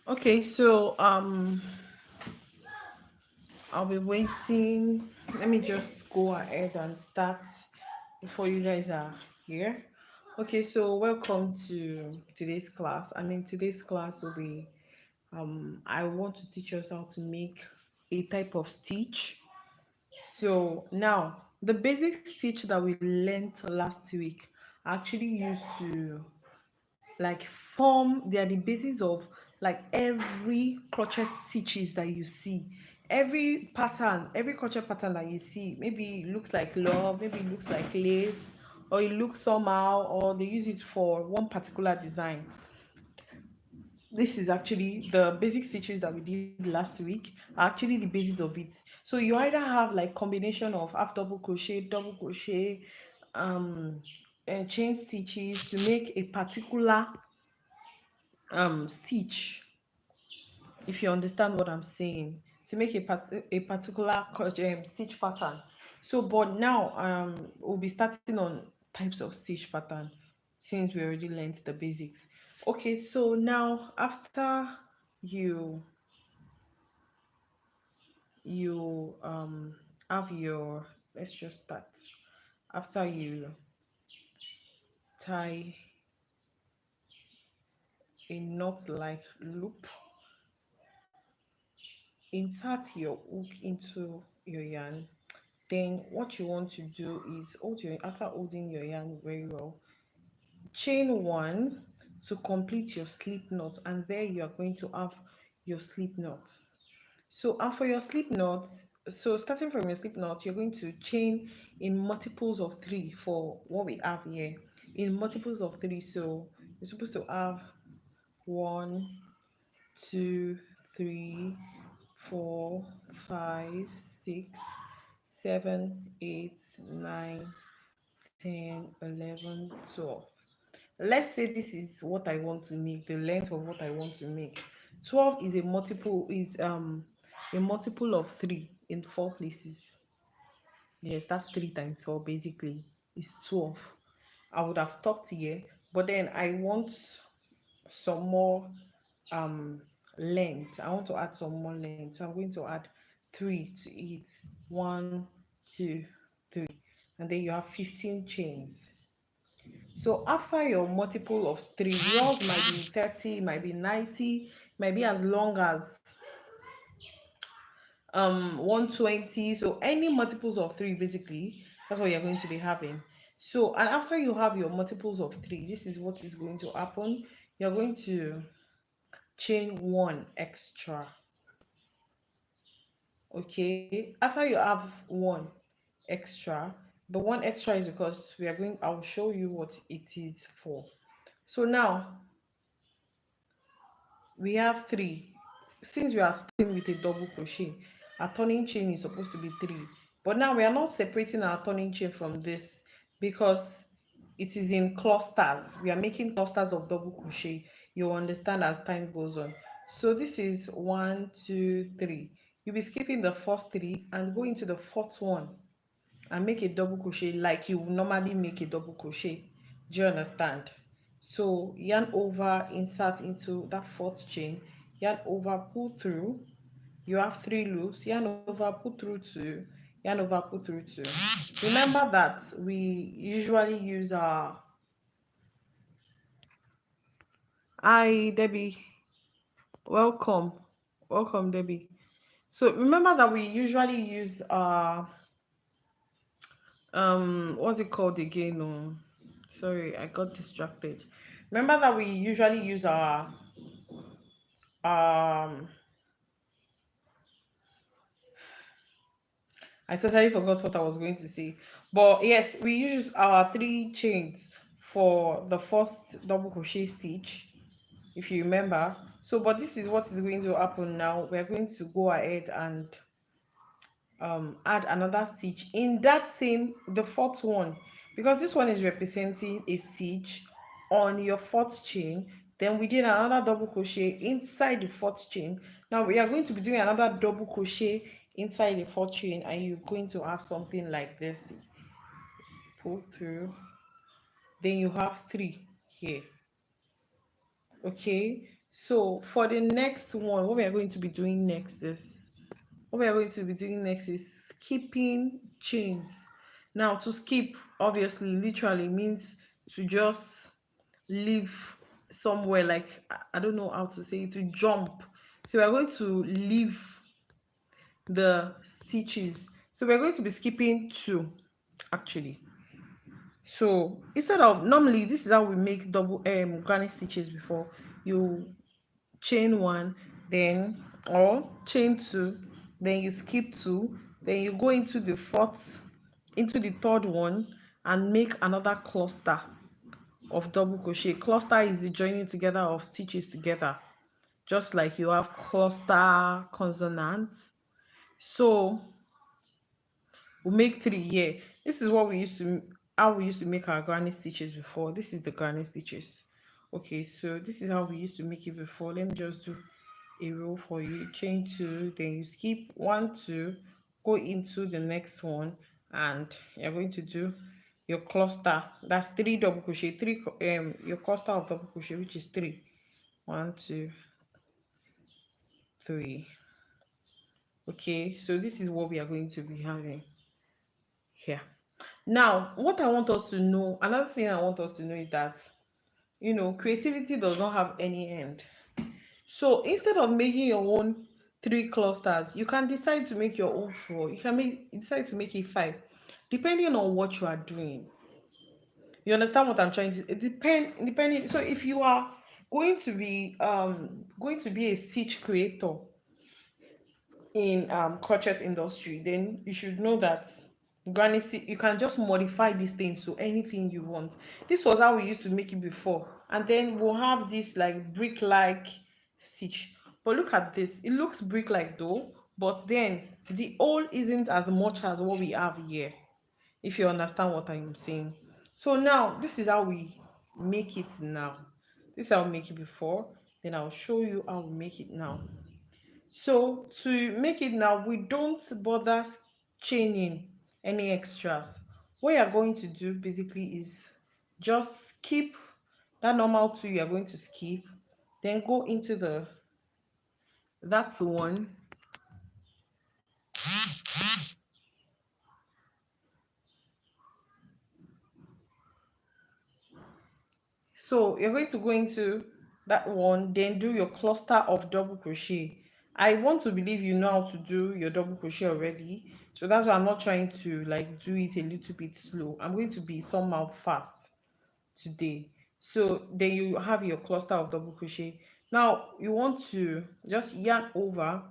Okay, so I'll be waiting. Let me just go ahead and start before you guys are here. Okay, so welcome to today's class. And in today's class will be I want to teach us how to make a type of stitch. So now the basic stitch that we learned last week are actually used to like form, they are the basis of like every crochet stitches that you see, every pattern, every crochet pattern that you see. Maybe it looks like love, maybe it looks like lace, or it looks somehow, or they use it for one particular design. This is actually the basic stitches that we did last week are actually the basis of it. So you either have like combination of half double crochet, um and chain stitches to make a particular stitch, if you understand what I'm saying, to make a particular stitch pattern. So but now we'll be starting on types of stitch pattern since we already learned the basics. Okay, so now after you have your, let's just start. After you tie a knot like loop, insert your hook into your yarn. Then what you want to do is hold your, after holding your yarn very well, chain one to complete your slip knot, and there you are going to have your slip knot. So and for your slip knot, so starting from your slip knot, you're going to chain in multiples of three for what we have here. In multiples of three, so you're supposed to have one, two, three, 4, 5, 6, 7, 8, 9, 10, 11, 12. Let's say this is what I want to make, the length of what I want to make. 12 is a multiple of 3 in 4 places. Yes, that's 3 times 4 basically. It's 12. I would have stopped here, but then I want some more um length. I want to add some more length, so I'm going to add 3 to it. 1, 2, 3, and then you have 15 chains. So after your multiple of 3, yours might be 30, might be 90, might be as long as 120. So any multiples of 3 basically, that's what you're going to be having. So and after you have your multiples of 3, this is what is going to happen. You're going to chain one extra. Okay, after you have one extra, the one extra is because we are going, I'll show you what it is for. So now we have 3. Since we are starting with a double crochet, our turning chain is supposed to be 3, but now we are not separating our turning chain from this because it is in clusters. We are making clusters of double crochet. You'll understand as time goes on. So this is 1, 2, 3. You'll be skipping the first 3 and go into the fourth one and make a double crochet like you would normally make a double crochet. Do you understand? So yarn over, insert into that fourth chain, yarn over, pull through. You have 3 loops, yarn over, pull through 2, yarn over, pull through 2. Remember that we usually use our, hi Debbie, welcome, welcome Debbie. So remember that we usually use what's it called again? Sorry, I got distracted. Remember that we usually use our um I totally forgot what I was going to say. But yes, we use our 3 chains for the first double crochet stitch, if you remember. So but this is what is going to happen now. We're going to go ahead and add another stitch in that same, the fourth one, because this one is representing a stitch on your fourth chain. Then we did another double crochet inside the fourth chain. Now we are going to be doing another double crochet inside the fourth chain, and you're going to have something like this. Pull through, then you have 3 here. Okay, So for the next one, what we are going to be doing next is skipping chains. Now to skip obviously literally means to just leave somewhere, like I don't know how to say it, to jump. So we're going to leave the stitches. So we're going to be skipping two actually. So instead of, normally this is how we make double granny stitches before. You chain one, then or chain two, then you skip two, then you go into the fourth, into the third one, and make another cluster of double crochet. Cluster is the joining together of stitches together, just like you have cluster consonants. So we make three here. This is what we used to, how we used to make our granny stitches before. This is the granny stitches. Okay, so this is how we used to make it before. Let me just do a row for you. Chain two, then you skip one, two, go into the next one, and you're going to do your cluster. That's three double crochet, three your cluster of double crochet, which is three. One, two, three. Okay, so this is what we are going to be having here. Now, what I want us to know, another thing I want us to know is that, creativity does not have any end. So instead of making your own three clusters, you can decide to make your own four. You can decide to make it five, depending on what you are doing. You understand what I'm trying to it depending. So if you are going to be a stitch creator in crochet industry, then you should know that you can just modify these things to anything you want. This was how we used to make it before, and then we'll have this like brick like stitch. But look at this, it looks brick like though, but then the hole isn't as much as what we have here, if you understand what I'm saying. So now this is how we make it now. This is how we make it before, then I'll show you how we make it now. So to make it now, we don't bother chaining any extras. What you're going to do basically is just skip that normal two you're going to skip, then go into the that's one. So you're going to go into that one, then do your cluster of double crochet. I want to believe you know how to do your double crochet already, so that's why I'm not trying to like do it a little bit slow. I'm going to be somehow fast today. So then you have your cluster of double crochet. Now you want to just yarn over,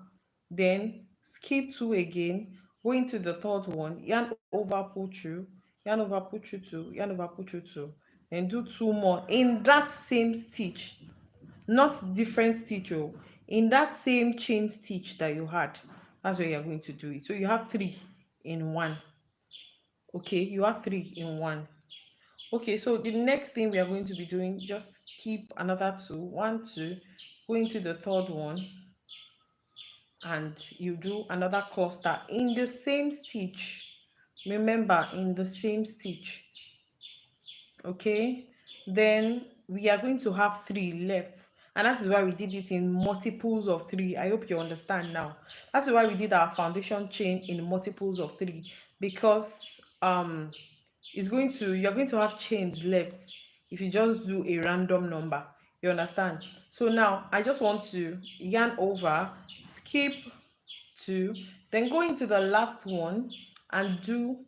then skip two again, go into the third one, yarn over, pull through, yarn over, pull through two, yarn over, pull through two, then do two more in that same stitch, not different stitch, oh, in that same chain stitch that you had. That's where you're going to do it. So you have three in one. Okay, you have three in one. Okay, so the next thing we are going to be doing, just keep another two, one, two, go into the third one, and you do another cluster in the same stitch. Remember, in the same stitch. Okay, then we are going to have three left, and that is why we did it in multiples of three. I hope you understand now. That's why we did our foundation chain in multiples of three, because um you're going to have chains left if you just do a random number. You understand? So now I just want to yarn over, skip two, then go into the last one and do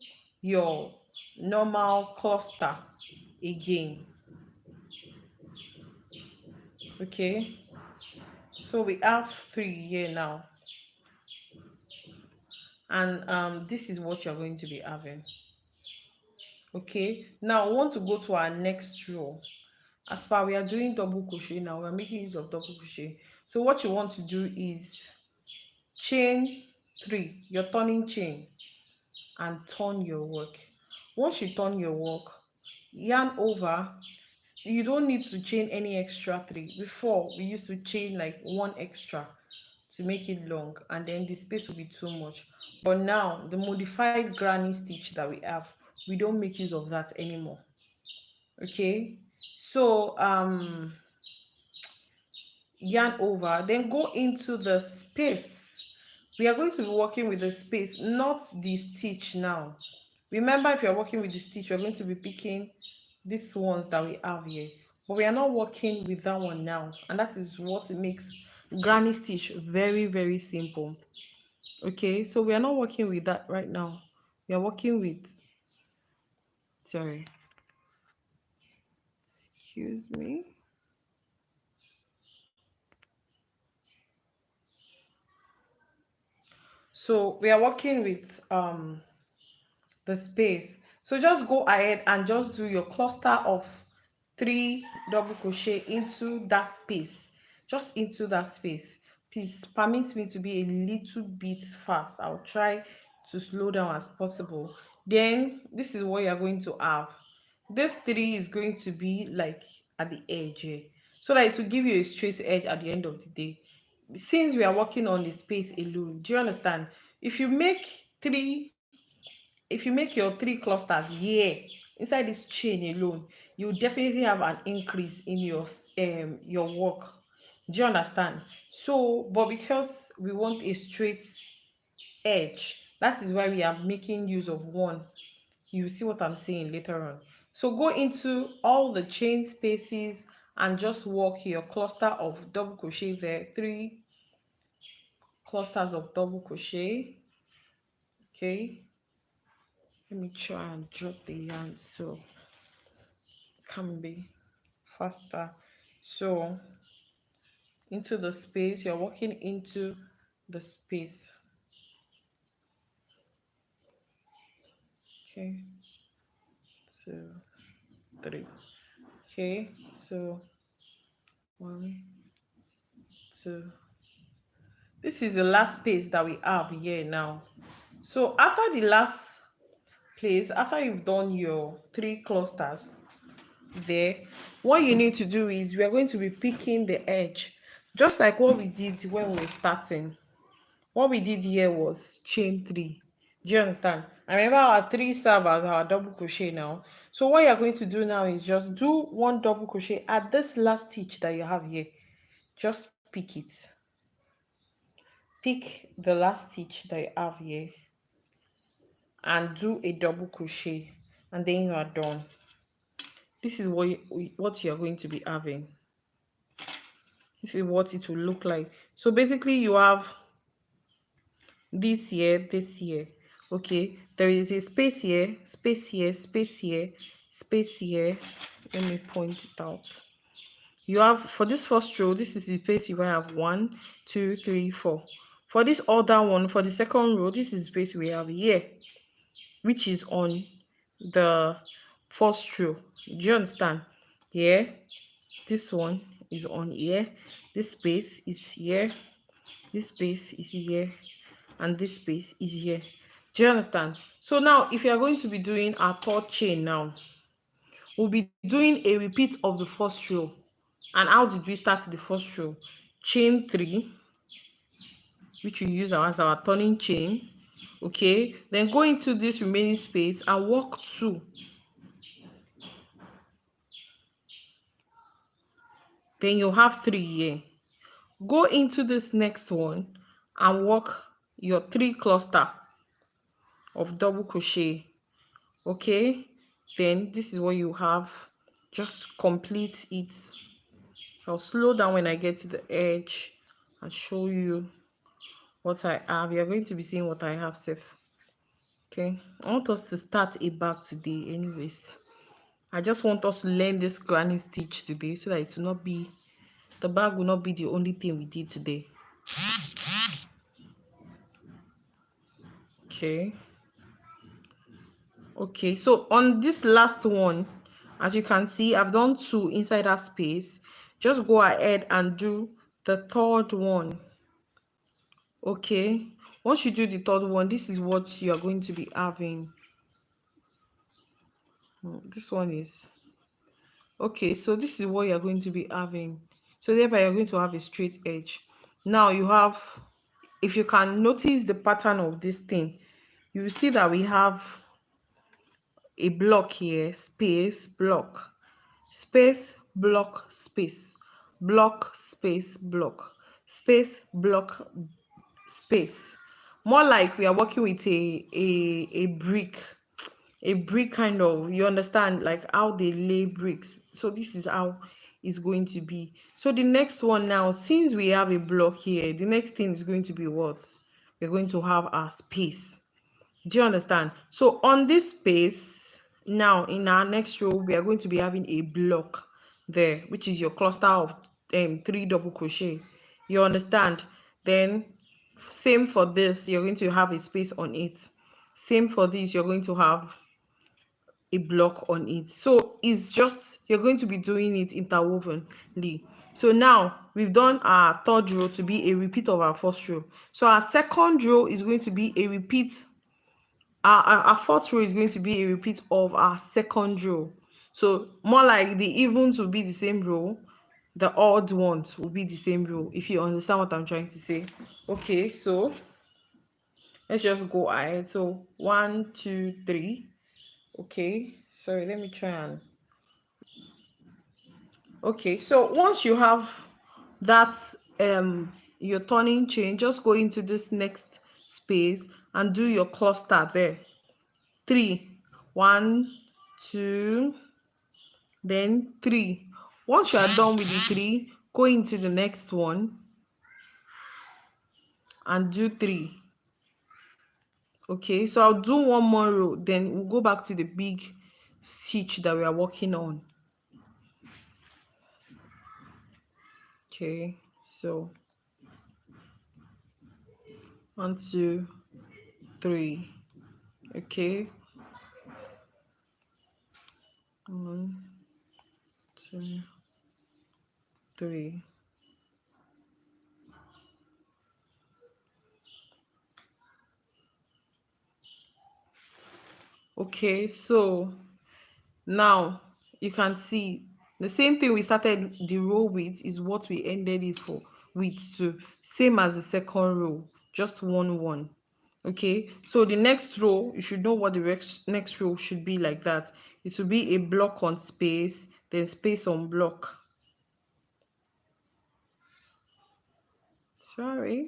your normal cluster again. Okay, so we have three here now, and this is what you're going to be having. Okay, now we want to go to our next row. As far we are doing double crochet now, we're making use of double crochet. So what you want to do is chain three, your turning chain, and turn your work. Once you turn your work, yarn over. You don't need to chain any extra three. Before we used to chain like one extra to make it long, and then the space will be too much. But now the modified granny stitch that we have, we don't make use of that anymore. Okay, so yarn over, then go into the space. We are going to be working with the space, not the stitch now. Remember, if you're working with the stitch, you're going to be picking these ones that we have here, but we are not working with that one now, and that is what makes granny stitch very, very simple. Okay, so we are not working with that right now. We are working with, sorry, excuse me. So we are working with the space. So just go ahead and just do your cluster of 3 double crochet into that space, just into that space. Please permit me to be a little bit fast. I'll try to slow down as possible. Then this is what you're going to have. This 3 is going to be like at the edge here, so that it will give you a straight edge at the end of the day. Since we are working on the space alone, do you understand? If you make three if you make your 3 clusters here inside this chain alone, you definitely have an increase in your work. Do you understand? So but because we want a straight edge, that is why we are making use of one. You see what I'm saying later on. So go into all the chain spaces and just work your cluster of double crochet there, 3 clusters of double crochet. Okay, let me try and drop the yarn so it can be faster. So into the space, you're working into the space. Okay, 2 3. Okay, so 1 2. This is the last space that we have here now. So after the last place, after you've done your 3 clusters there, what you need to do is we are going to be picking the edge, just like what we did when we were starting. What we did here was chain 3. Do you understand? And remember, our 3 serve as our double crochet now. So what you're going to do now is just do 1 double crochet at this last stitch that you have here. Just pick it. Pick the last stitch that you have here and do a double crochet, and then you are done. This is what you're going to be having. This is what it will look like. So basically you have this here, this here. Okay, there is a space here, space here, space here, space here. Let me point it out. You have, for this first row, this is the space you have 1 2 3 4. For this other one, for the second row, this is the space we have here, which is on the first row. Do you understand? Here, this one is on here, this space is here, this space is here, and this space is here. Do you understand? So now if you are going to be doing our 3rd chain now, we'll be doing a repeat of the first row. And how did we start the first row? Chain 3, which we use as our turning chain. Okay, then go into this remaining space and work 2. Then you have 3 here. Go into this next one and work your 3 cluster of double crochet. Okay, then this is what you have. Just complete it. So I'll slow down when I get to the edge and show you what I have. You're going to be seeing what I have safe. Okay, I want us to start a bag today anyways. I just want us to learn this granny stitch today so that it will not be, the bag will not be the only thing we did today. Okay, so on this last one, as you can see, I've done 2 inside that space. Just go ahead and do the 3rd one. Okay, once you do the 3rd one, this is what you are going to be having. This one is okay, so this is what you're going to be having. So thereby you're going to have a straight edge. Now you have, if you can notice the pattern of this thing, you see that we have a block here, space, block, space, block, space. block, space, block, space, block, space. More like we are working with a brick kind of, you understand, like how they lay bricks. So this is how it's going to be. So the next one now, since we have a block here, the next thing is going to be what? We're going to have our space. Do you understand? So on this space, now in our next row, we are going to be having a block there, which is your cluster of 3 double crochet. You understand? Then same for this, you're going to have a space on it. Same for this, you're going to have a block on it. So it's just, you're going to be doing it interwovenly. So now we've done our third row to be a repeat of our first row. So our second row is going to be a repeat. Our fourth row is going to be a repeat of our second row. So more like the evens will be the same row, the odd ones will be the same row, if you understand what I'm trying to say. Okay, so let's just go ahead. So 1, 2, 3. Okay, sorry, let me try and okay. So once you have that your turning chain, just go into this next space and do your cluster there. 3, 1, 2, then 3. Once you are done with the 3, go into the next one and do 3. Okay, so I'll do one more row, then we'll go back to the big stitch that we are working on. Okay, so 1, 2, 3. Okay, 1, 2, 3. Okay, so now you can see the same thing we started the row with is what we ended it for with too, same as the second row, just 1 1. Okay, so the next row, you should know what the next row should be like that. It will be a block on space, then space on block. Sorry,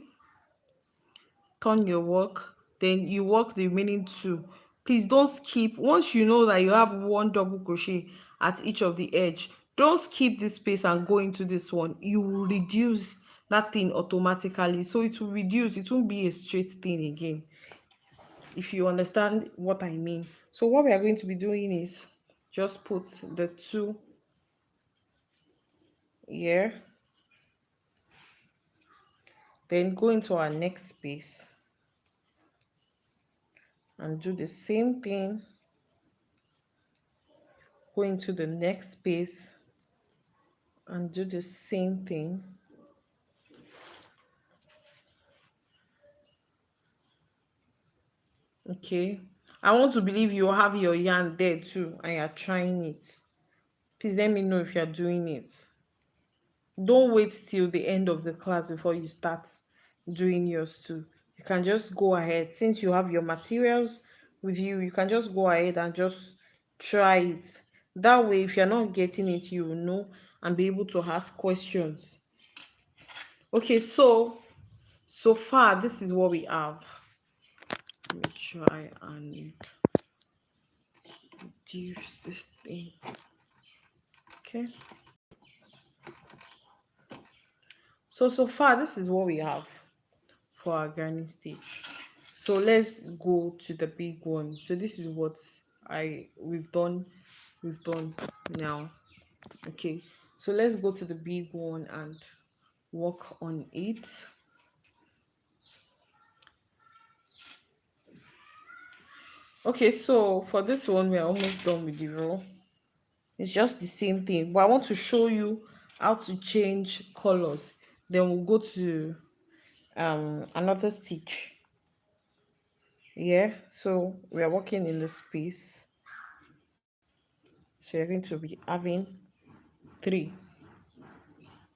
turn your work, then you work the remaining 2. Please don't skip. Once you know that you have 1 double crochet at each of the edge, don't skip this space and go into this one. You will reduce that thing automatically, so it will reduce, it won't be a straight thing again, if you understand what I mean. So what we are going to be doing is just put the 2 here, then go into our next space and do the same thing. Go into the next space and do the same thing. Okay, I want to believe you have your yarn there too and you're trying it. Please let me know if you're doing it. Don't wait till the end of the class before you start doing yours too. You can just go ahead, since you have your materials with you, you can just go ahead and just try it. That way, if you're not getting it, you will know and be able to ask questions. Okay, so far this is what we have. Let me try and reduce this thing. Okay, so far this is what we have for our gardening stitch. So let's go to the big one. So this is what we've done now. Okay, so let's go to the big one and work on it. Okay, so for this one, we're almost done with the row. It's just the same thing, but I want to show you how to change colors. Then we'll go to another stitch. Yeah, so we are working in the space. So you're going to be having 3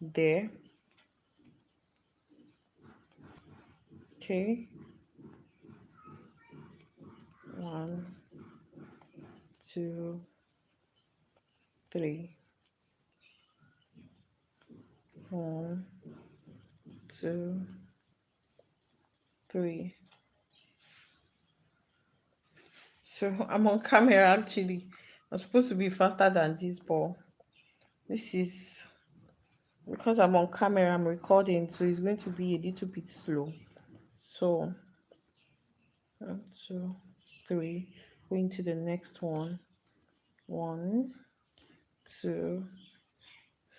there. Okay, 1, 2, 3. 1, 2, 3. So I'm on camera actually. I'm supposed to be faster than this, but this is because I'm on camera, I'm recording, so it's going to be a little bit slow. So 1, 2, 3, going to the next one. 1, 2,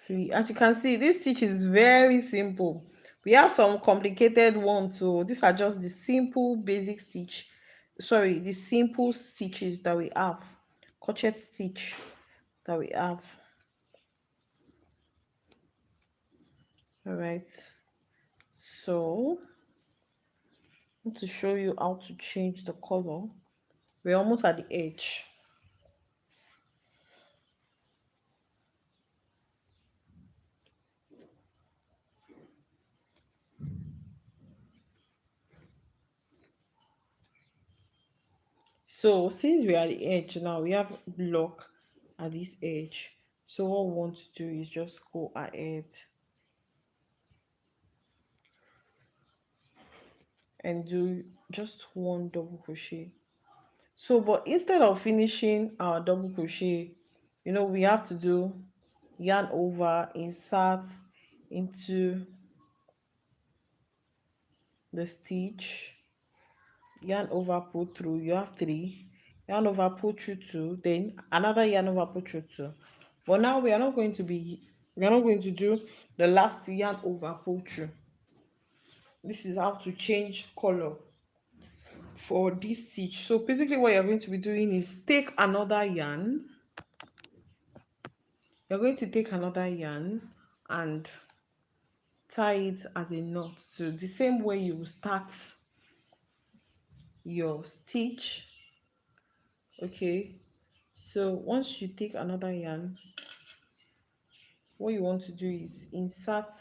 3. As you can see, this stitch is very simple. We have some complicated ones, so these are just the simple basic stitch, sorry, the simple stitches that we have, crochet stitch that we have. All right, so I want to show you how to change the color. We're almost at the edge. So since we are at the edge now, we have block at this edge. So what we want to do is just go ahead and do just one double crochet. So but instead of finishing our double crochet, we have to do yarn over, insert into the stitch, yarn over, pull through. You have 3, yarn over, pull through 2, then another yarn over, pull through 2. But now we are not going to do the last yarn over, pull through. This is how to change color for this stitch. So basically what you're going to be doing is take another yarn. You're going to take another yarn and tie it as a knot. So the same way you will start your stitch. Okay, so once you take another yarn, what you want to do is insert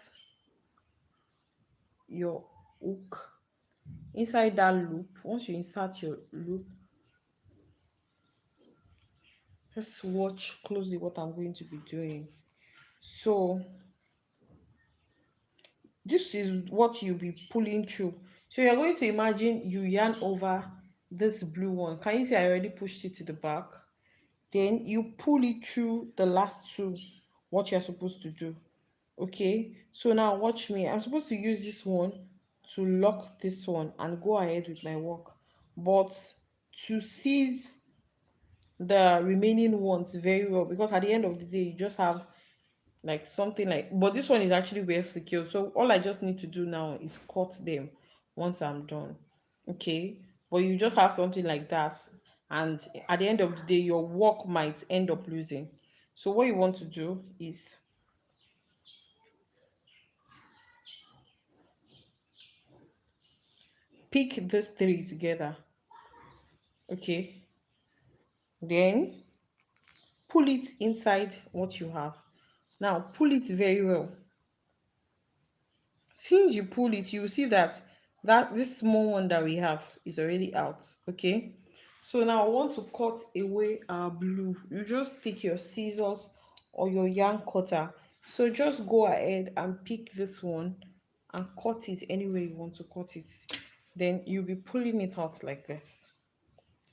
your hook inside that loop. Once you insert your loop, just watch closely what I'm going to be doing. So this is what you'll be pulling through. So you're going to imagine you yarn over this blue one. Can you see I already pushed it to the back? Then you pull it through the last two, what you're supposed to do. Okay, so now watch me. I'm supposed to use this one to lock this one and go ahead with my work, but to seize the remaining ones very well, because at the end of the day you just have like something like, but this one is actually well secured, so all I just need to do now is cut them once I'm done. Okay, but you just have something like that, and at the end of the day your work might end up losing. So what you want to do is pick these 3 together. Okay, then pull it inside what you have. Now pull it very well. Since you pull it, you will see that this small one that we have is already out. Okay, so now I want to cut away our blue. You just take your scissors or your yarn cutter. So just go ahead and pick this one and cut it anywhere you want to cut it. Then you'll be pulling it out like this,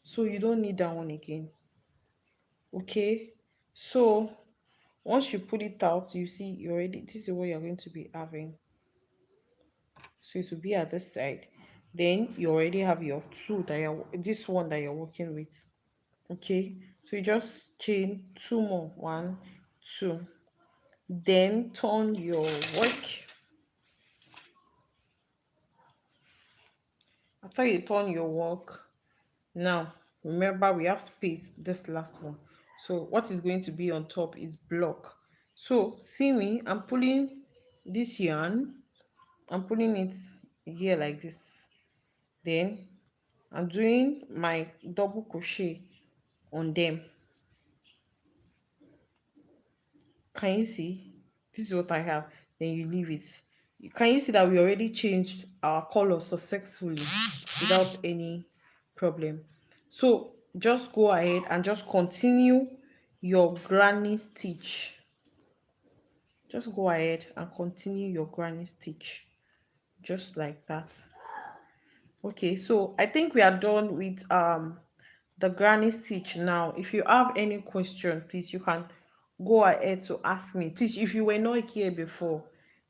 so you don't need that one again. Okay, so once you pull it out, you see you already, this is what you're going to be having. So it will be at this side. Then you already have your two that you're, this one that you're working with. Okay, so you just chain 2 more, 1, 2, then turn your work. After you turn your work, now remember we have space this last one, so what is going to be on top is block. So see me, I'm pulling this yarn, I'm pulling it here like this, then I'm doing my double crochet on them. Can you see? This is what I have. Then you leave it. Can you see that we already changed our color successfully without any problem? So just go ahead and just continue your granny stitch. just go ahead and continue your granny stitch just like that. Okay, so I think we are done with the granny stitch now. If you have any question, please you can go ahead to ask me. Please, if you were not here before,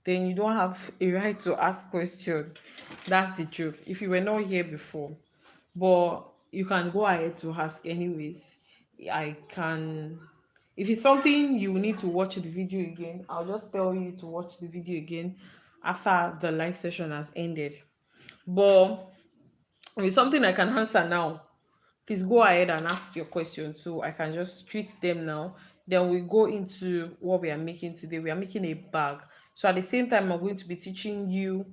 then you don't have a right to ask question. That's the truth. If you were not here before, but you can go ahead to ask anyways. I can, if it's something you need to watch the video again, I'll just tell you to watch the video again after the live session has ended. But if it's something I can answer now, please go ahead and ask your question so I can just treat them now. Then we go into what we are making today. We are making a bag. So at the same time, I'm going to be teaching you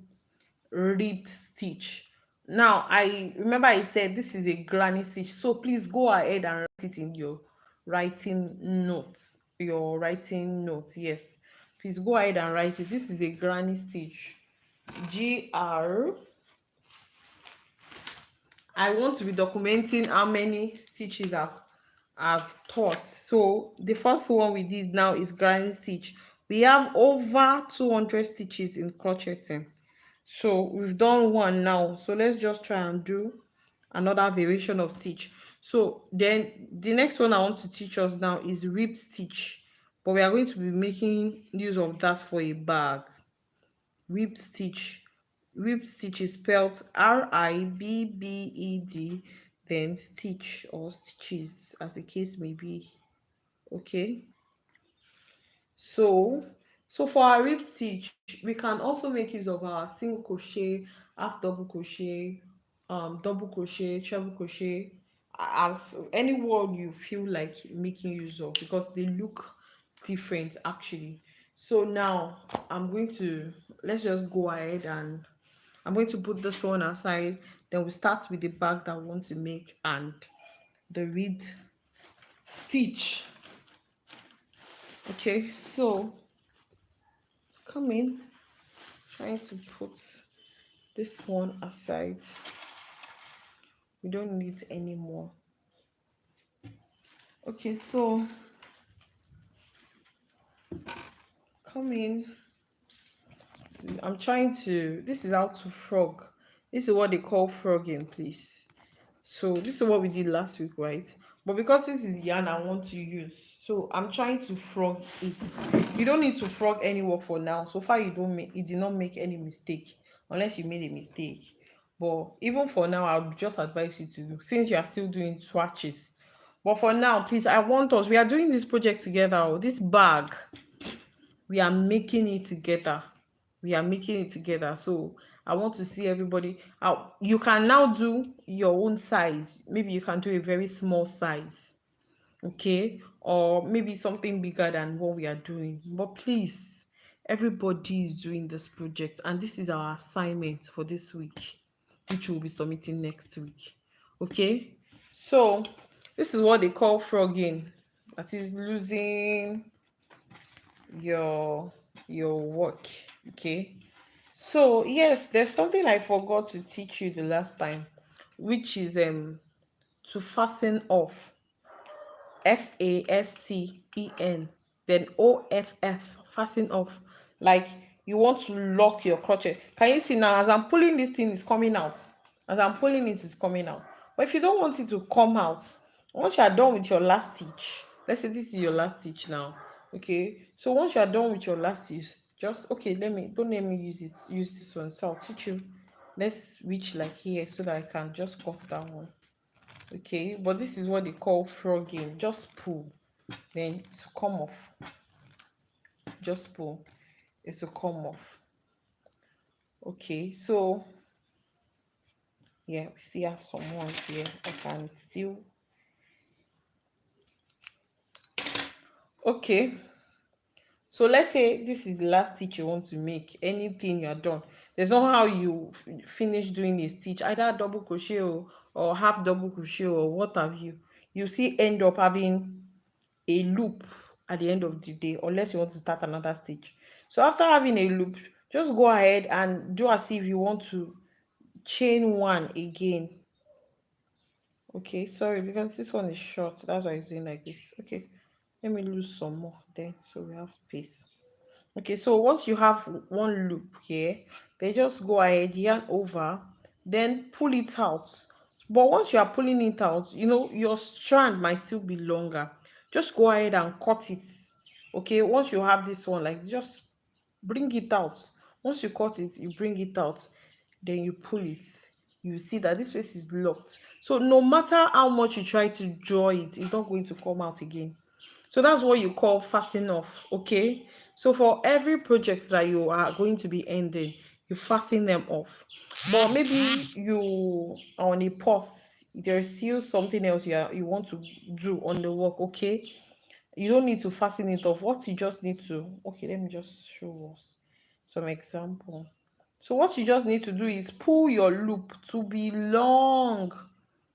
ribbed stitch. Now, I remember I said this is a granny stitch. So please go ahead and write it in your writing notes. Your writing notes, yes. Please go ahead and write it. This is a granny stitch. GR. I want to be documenting how many stitches I've taught. So the first one we did now is granny stitch. We have over 200 stitches in crocheting. So we've done one now. So let's just try and do another variation of stitch. So then the next one I want to teach us now is rib stitch. But we are going to be making use of that for a bag. Rib stitch. Rib stitch is spelled RIBBED, then stitch or stitches as the case may be. Okay, so for our rib stitch we can also make use of our single crochet, half double crochet, double crochet, treble crochet, as any word you feel like making use of, because they look different actually. So now I'm going to, let's just go ahead and I'm going to put this one aside. Then we start with the bag that we want to make and the rib stitch. Okay, so come in, trying to put this one aside. We don't need any more. Okay, so come in. I'm trying to, this is how to frog. This is what they call frogging, please. So this is what we did last week, right? But because this is yarn I want to use, so I'm trying to frog it. You don't need to frog any work for now. So far you did not make any mistake, unless you made a mistake. But even for now, I would just advise you to do, since you are still doing swatches. But for now, please, I want us, we are doing this project together. This bag, we are making it together. We are making it together. So I want to see everybody. You can now do your own size. Maybe you can do a very small size, okay, or maybe something bigger than what we are doing. But please, everybody is doing this project, and this is our assignment for this week, which we'll be submitting next week. Okay, so this is what they call frogging. That is losing your work. Okay, so yes, there's something I forgot to teach you the last time, which is to fasten off. FASTEN, then OFF, fasten off. Like you want to lock your crochet. Can you see now, as I'm pulling, this thing is coming out. As I'm pulling it is coming out. But if you don't want it to come out, once you are done with your last stitch, let's say this is your last stitch now. Okay, so once you are done with your last stitch, just, okay, don't let me use this one. So I'll teach you. Let's reach like here so that I can just cut that one. Okay, but this is what they call frogging. Just pull, then to come off. Just pull, it's to come off. Okay, so yeah, we still have some ones here. I can still, okay, so let's say this is the last stitch you want to make. Anything you're done, there's no how you finish doing a stitch, either double crochet or half double crochet or what have you still end up having a loop at the end of the day, unless you want to start another stitch. So after having a loop, just go ahead and do as if you want to chain one again. Okay, sorry, because this one is short, that's why it's doing like this. Okay, let me lose some more then so we have space. Okay, so once you have one loop here, then just go ahead, yarn over, then pull it out. But once you are pulling it out, your strand might still be longer. Just go ahead and cut it. Okay, once you have this one, like, just bring it out. Once you cut it, you bring it out, then you pull it. You see that this space is locked. So no matter how much you try to draw it, it's not going to come out again. So that's what you call fasten off. Okay, so for every project that you are going to be ending, you fasten them off. But maybe you are on a pause, there's still something else you want to do on the work. Okay, you don't need to fasten it off. What you just need to, okay, let me just show us some example. So what you just need to do is pull your loop to be long.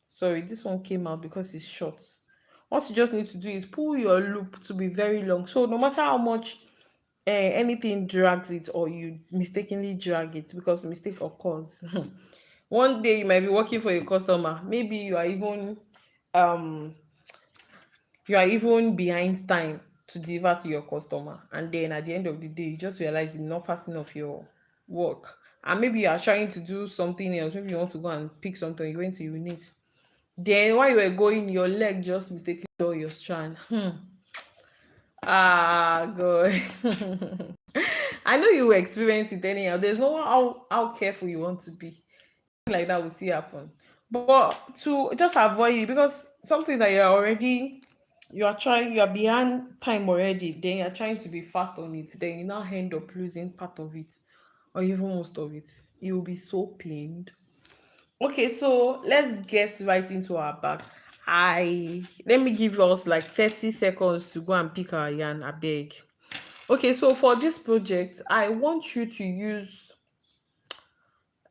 Sorry, this one came out because it's short. What you just need to do is pull your loop to be very long. So no matter how much anything drags it, or you mistakenly drag it, because mistake occurs. One day you might be working for a customer. Maybe um you are even behind time to deliver to your customer, and then at the end of the day you just realize you're not passing off your work, and maybe you are trying to do something else. Maybe you want to go and pick something, you went to unit, then while you were going, your leg just mistakenly saw your strand. God. I know you will experience it anyhow. There's no how careful you want to be. Like that will still happen. But to just avoid it, because something that you are behind time already, then you're trying to be fast on it, then you now end up losing part of it, or even most of it. You will be so pained. Okay, so let's get right into our bag. I Let me give us like 30 seconds to go and pick our yarn, I beg. Okay, so for this project, I want you to use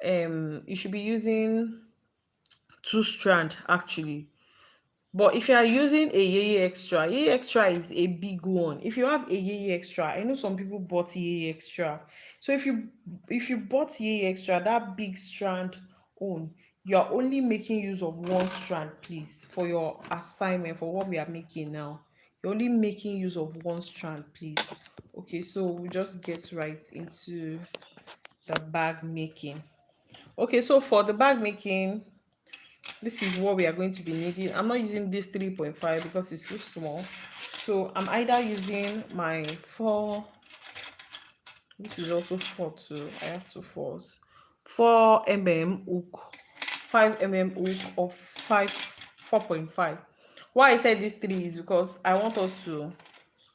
you should be using two strand actually. But if you are using a yeye extra is a big one. If you have a yeye extra, I know some people bought yeye extra. So if you bought yeye extra, that big strand on, you are only making use of one strand, please, for your assignment, for what we are making now. You're only making use of one strand, please. Okay, so we just get right into the bag making. Okay, so for the bag making, this is what we are going to be needing. I'm not using this 3.5 because it's too small, so I'm either using my 4. This is also 4 too. I have two 4s. 4 mm hook, 5 mm hook, or 4.5. Why I said this 3 is because I want us to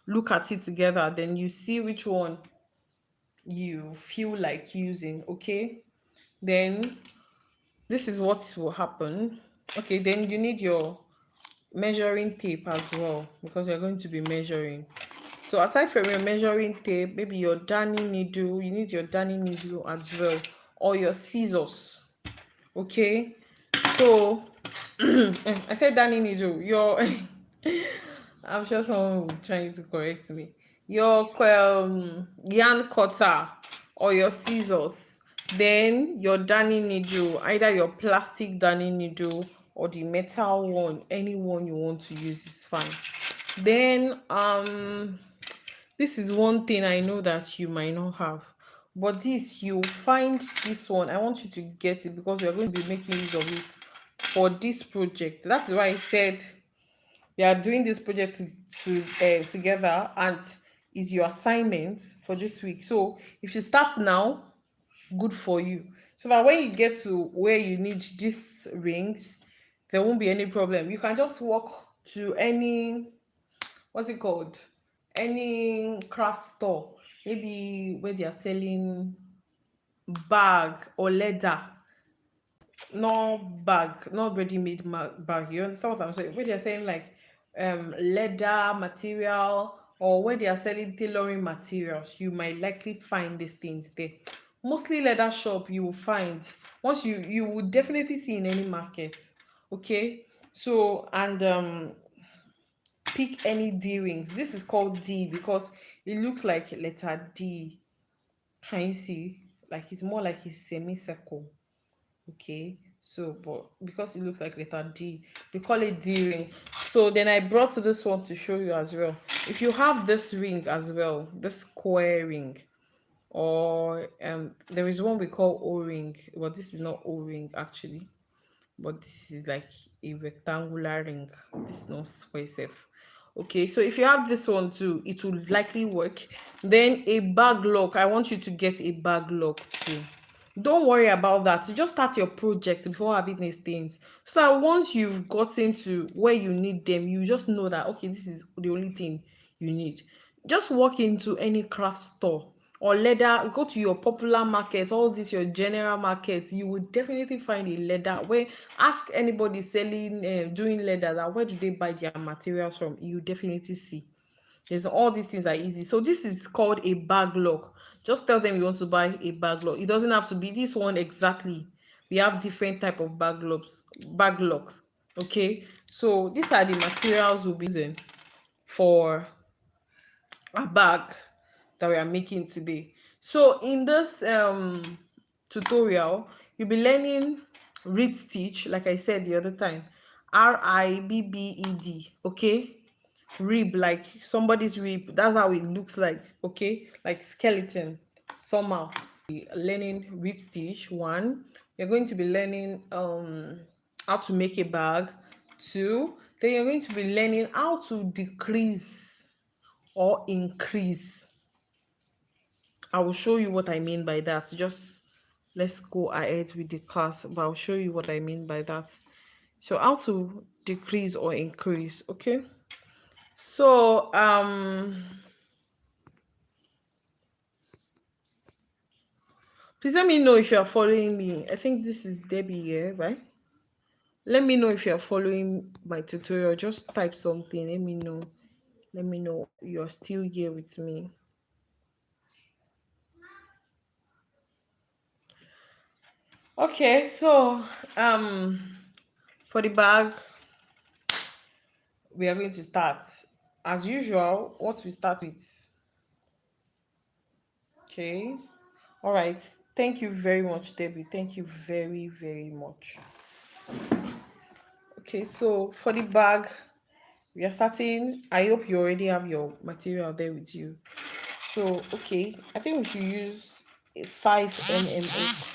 look at it together, then you see which one you feel like using. Okay, then this is what will happen. Okay, then you need your measuring tape as well, because you're going to be measuring. So aside from your measuring tape, maybe your darning needle, you need your darning needle as well, or your scissors. Okay, so I said darning needle, your I'm sure someone will trying to correct me. Your yarn cutter or your scissors, then your darning needle, either your plastic darning needle or the metal one, any one you want to use is fine. Then this is one thing I know that you might not have, but this, you find this one. I want you to get it because we are going to be making use of it for this project. That's why I said we are doing this project together, and is your assignment for this week. So if you start now, good for you, so that when you get to where you need these rings, there won't be any problem. You can just walk to any, what's it called, any craft store, maybe where they are selling bag or leather, not bag, not ready-made bag. You understand what I'm saying? Where they're saying like leather material, or where they are selling tailoring materials, you might likely find these things there. Mostly leather shop you will find. Once you will definitely see in any market. Okay, so and pick any D rings. This is called D because it looks like letter D. Can you see? Like it's more like a semicircle. Okay, So, but because it looks like letter D, they call it D ring. So then I brought this one to show you as well. If you have this ring as well, this square ring, or there is one we call O-ring, but this is not O-ring actually, but this is like a rectangular ring. This is not square safe. Okay, so if you have this one too, it will likely work. Then a bag lock, I want you to get a bag lock too. Don't worry about that, you just start your project before having these things, so that once you've gotten to where you need them, you just know that okay, this is the only thing you need. Just walk into any craft store or leather, go to your popular market, all this your general market, you will definitely find a leather. Where ask anybody selling doing leather, that where do they buy their materials from, you definitely see. There's all these things are easy. So this is called a bag lock. Just tell them you want to buy a bag lock. It doesn't have to be this one exactly. We have different type of bag locks. Bag locks. Okay. So these are the materials we'll be using for a bag that we are making today. So in this tutorial, you'll be learning rib stitch, like I said the other time. RIBBED. Okay, rib, like somebody's rib, that's how it looks like. Okay, like skeleton somehow. Learning rib stitch one. You're going to be learning how to make a bag two. Then you're going to be learning how to decrease or increase. I will show you what I mean by that. Just let's go ahead with the class, but I'll show you what I mean by that. So how to decrease or increase. Okay, so please let me know if you are following me. I think this is Debbie here, right? Let me know if you are following my tutorial. Just type something. Let me know. Let me know you're still here with me. Okay, so for the bag, we are going to start as usual. What we start with. Okay. All right. Thank you very much, Debbie. Thank you very, very much. Okay, so for the bag, we are starting. I hope you already have your material there with you. So, okay, I think we should use a 5 mm hook.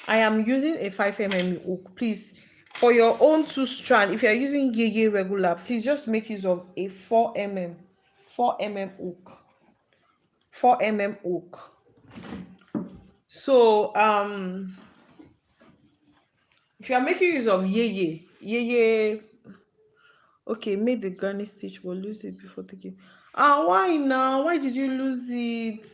I am using a 5 mm hook. Please, for your own 2 strand, if you are using Yeye regular, please just make use of a 4 mm hook. 4 mm hook. So, if you are making use of Yeye, okay, make the granny stitch, but lose it before taking. Why now? Why did you lose it?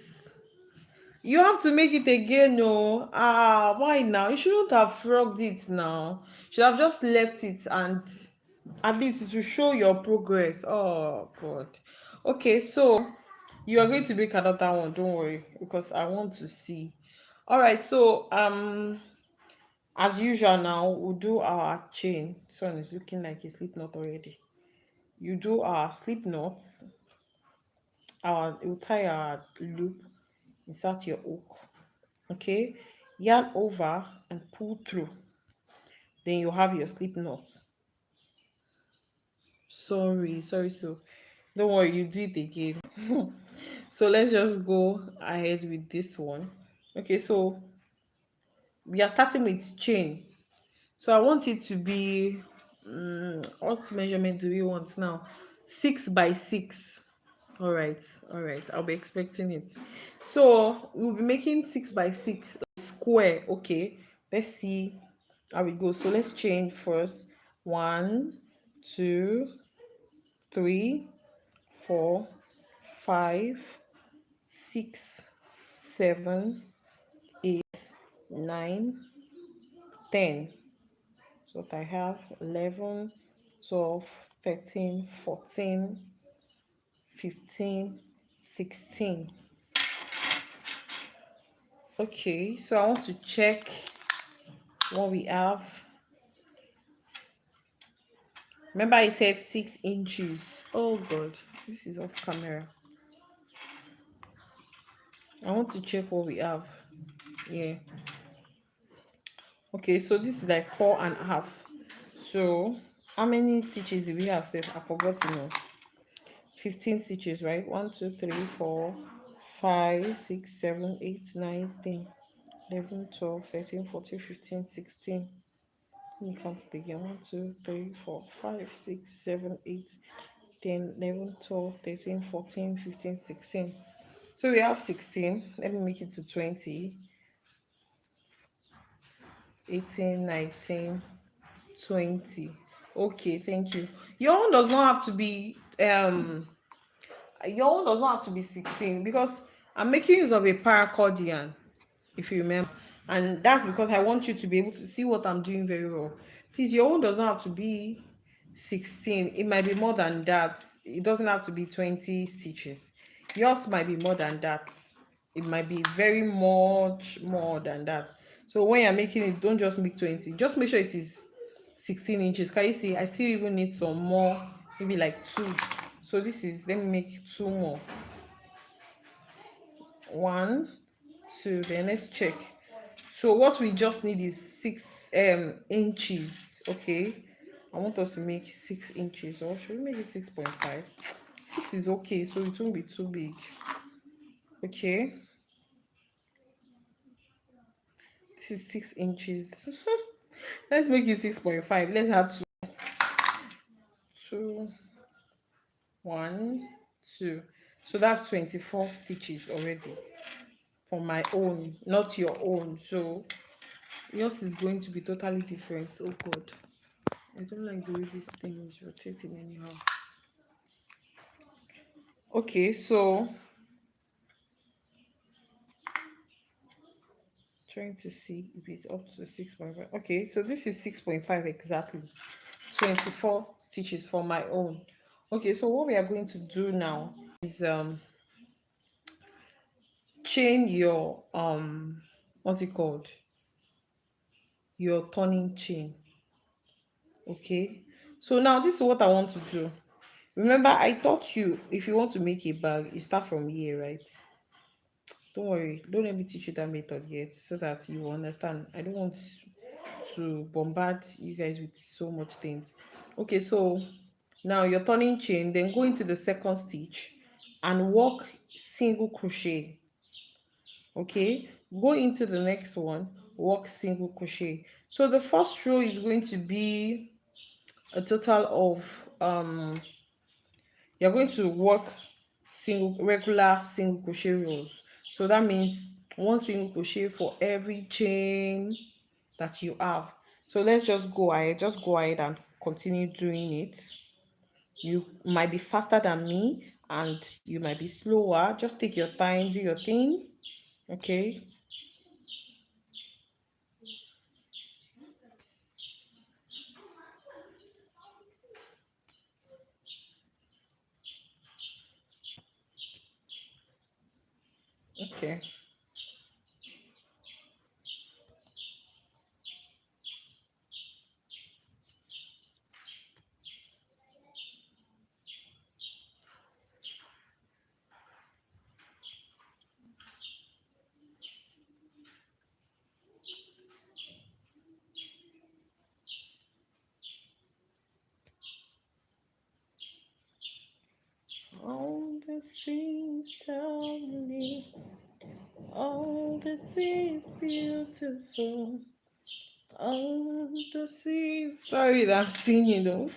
You have to make it again, no. Why now? You shouldn't have frogged it now. You should have just left it, and at least it will show your progress. Oh God. Okay, so you are going to make another one, don't worry, because I want to see. All right, so as usual now, we'll do our chain. This one is looking like a slip knot already. You do our slip knots. You tie our loop, insert your hook. Okay, yarn over and pull through. Then you have your slip knot. Sorry. So don't worry, you do it again. So let's just go ahead with this one. Okay, so we are starting with chain. So I want it to be what measurement do we want now? 6 by 6. All right, I'll be expecting it. So we'll be making 6 by 6 square. Okay, let's see how it goes. So let's chain first. 1, 2, 3, 4, 5, 6, 7, 8, 9, 10. So what I have: 11, 12, 13, 14, 15, 16. Okay, so I want to check what we have. Remember I said 6 inches. Oh God, this is off camera. I want to check what we have. Yeah. Okay, so this is like 4.5. So how many stitches do we have? Sef? I forgot to know. 15 stitches, right? 1, 2, 3, 4, 5, 6, 7, 8, 9, 10, 11, 12, 13, 14, 15, 16. Let me count it again. 1, 2, 3, 4, 5, 6, 7, 8, 10, 11, 12, 13, 14, 15, 16. So we have 16. Let me make it to 20, 18, 19, 20. Okay, thank you. Your own does not have to be 16 because I'm making use of a paracordian, if you remember, and that's because I want you to be able to see what I'm doing very well. Please, your own does not have to be 16. It might be more than that. It doesn't have to be 20 stitches. Yours might be more than that. It might be very much more than that. So when you're making it, don't just make 20. Just make sure it is 16 inches. Can you see? I still even need some more, maybe like 2. So this is, let me make 2 more. 1, 2. Then let's check. So what we just need is 6 inches. Okay, I want us to make 6 inches, or should we make it 6.5? 6 is okay, so it won't be too big. Okay, this is 6 inches. Let's make it 6.5. Let's have 2, 1, 2. So that's 24 stitches already for my own, not your own. So yours is going to be totally different. Oh god, I don't like the way this thing is rotating anyhow. Okay, so trying to see if it's up to 6.5. Okay, so this is 6.5 exactly. 24 stitches for my own. Okay, so what we are going to do now is chain your what's it called, your turning chain. Okay, so now this is what I want to do. Remember, I taught you if you want to make a bag, you start from here, right? Don't worry, don't let me teach you that method yet so that you will understand. I don't want to bombard you guys with so much things. Okay, so now you're turning chain, then go into the second stitch and work single crochet. Okay, go into the next one, work single crochet. So the first row is going to be a total of you're going to work regular single crochet rows. So that means one single crochet for every chain that you have. So let's just go ahead and continue doing it. You might be faster than me and you might be slower. Just take your time, do your thing. Okay. Okay. All the things tell me, all the things beautiful. Oh, the sea. Sorry that I'm singing though.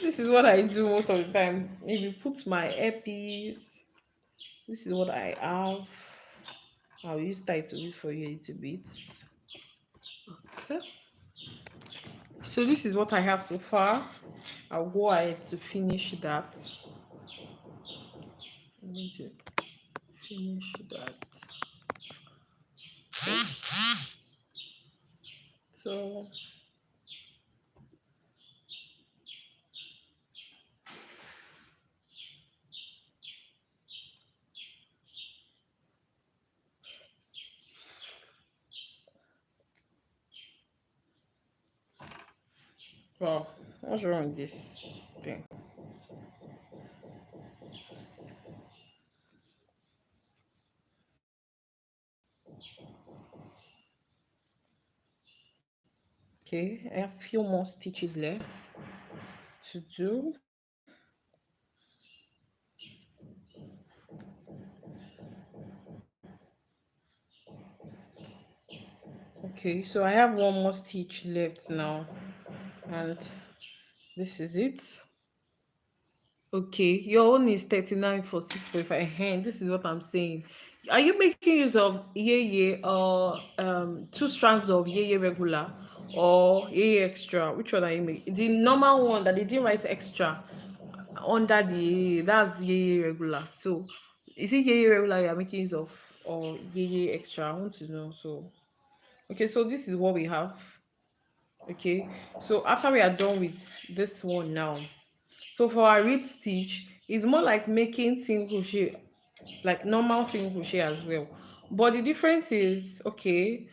This is what I do most of the time. Maybe put my earpiece. This is what I have. I'll use titles for you a little bit. Okay. So this is what I have so far. I'll go ahead to finish that. I'm going to finish that. So wow, what's wrong with this thing? Okay, I have a few more stitches left to do. Okay, so I have one more stitch left now, and this is it. Okay, your own is 39 for 6.5. This is what I'm saying. Are you making use of yeye or two strands of yeye regular or yeye extra? Which one are you making? The normal one that they didn't write extra under the yeye, that's yeye regular. So is it yeye regular you're making use of or yeye extra? I want to know. So okay, so this is what we have. Okay, so after we are done with this one now, so for our rib stitch, it's more like making single crochet, like normal single crochet as well. But the difference is, okay,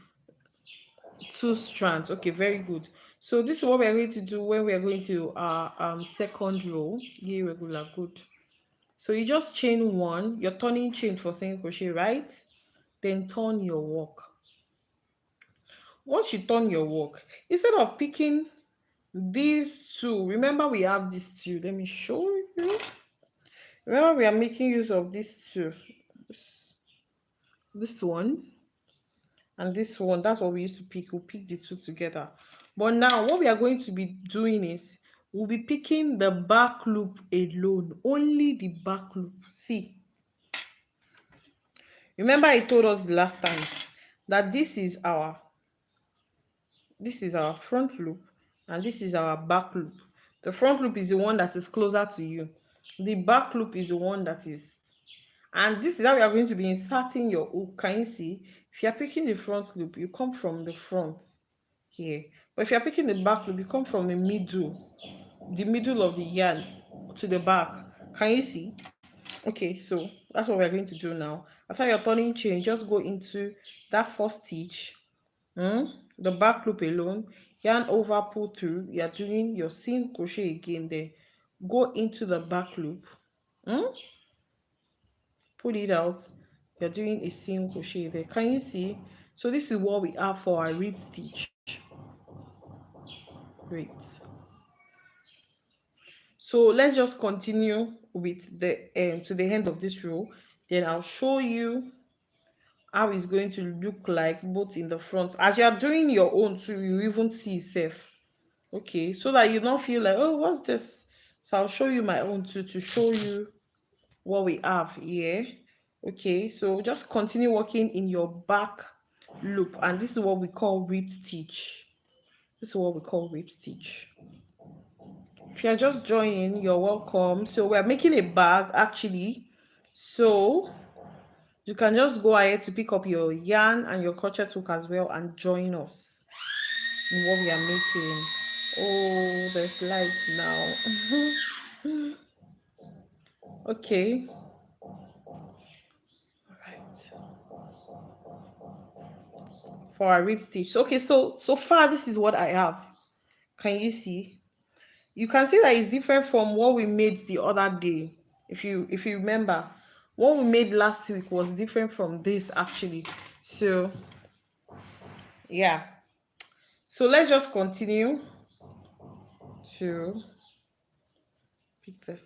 two strands. Okay, very good. So this is what we're going to do when we're going to our second row. Irregular, good. So you just chain one, you're turning chain for single crochet, right? Then turn your work. Once you turn your work, instead of picking these two, remember we have these two. Let me show you. Remember we are making use of these two. This one and this one. That's what we used to pick. We'll pick the two together. But now what we are going to be doing is we'll be picking the back loop alone. Only the back loop. See. Remember I told us the last time that this is our front loop and this is our back loop. The front loop is the one that is closer to you. The back loop is the one that is, and this is how we are going to be inserting your hook. Can you see? If you are picking the front loop, you come from the front here. But if you are picking the back loop, you come from the middle of the yarn to the back. Can you see? Okay, so that's what we're going to do now. After your turning chain, just go into that first stitch, the back loop alone, yarn over, pull through. You're doing your single crochet again there. Go into the back loop, pull it out. You're doing a single crochet there. Can you see? So this is what we have for our rib stitch. Great. So let's just continue with the to the end of this row. Then I'll show you how it's going to look like both in the front. As you are doing your own too, you even see itself. Okay, so that you don't feel like, oh, what's this? So I'll show you my own too to show you what we have here. Okay, so just continue working in your back loop, and this is what we call rib stitch. This is what we call rib stitch. If you're just joining, you're welcome. So we're making a bag actually, so you can just go ahead to pick up your yarn and your crochet hook as well and join us in what we are making. Oh, there's light now. Okay, all right, for our rib stitch. Okay, so far this is what I have. Can you see? You can see that it's different from what we made the other day. If you remember, what we made last week was different from this actually. So yeah, so let's just continue to pick this.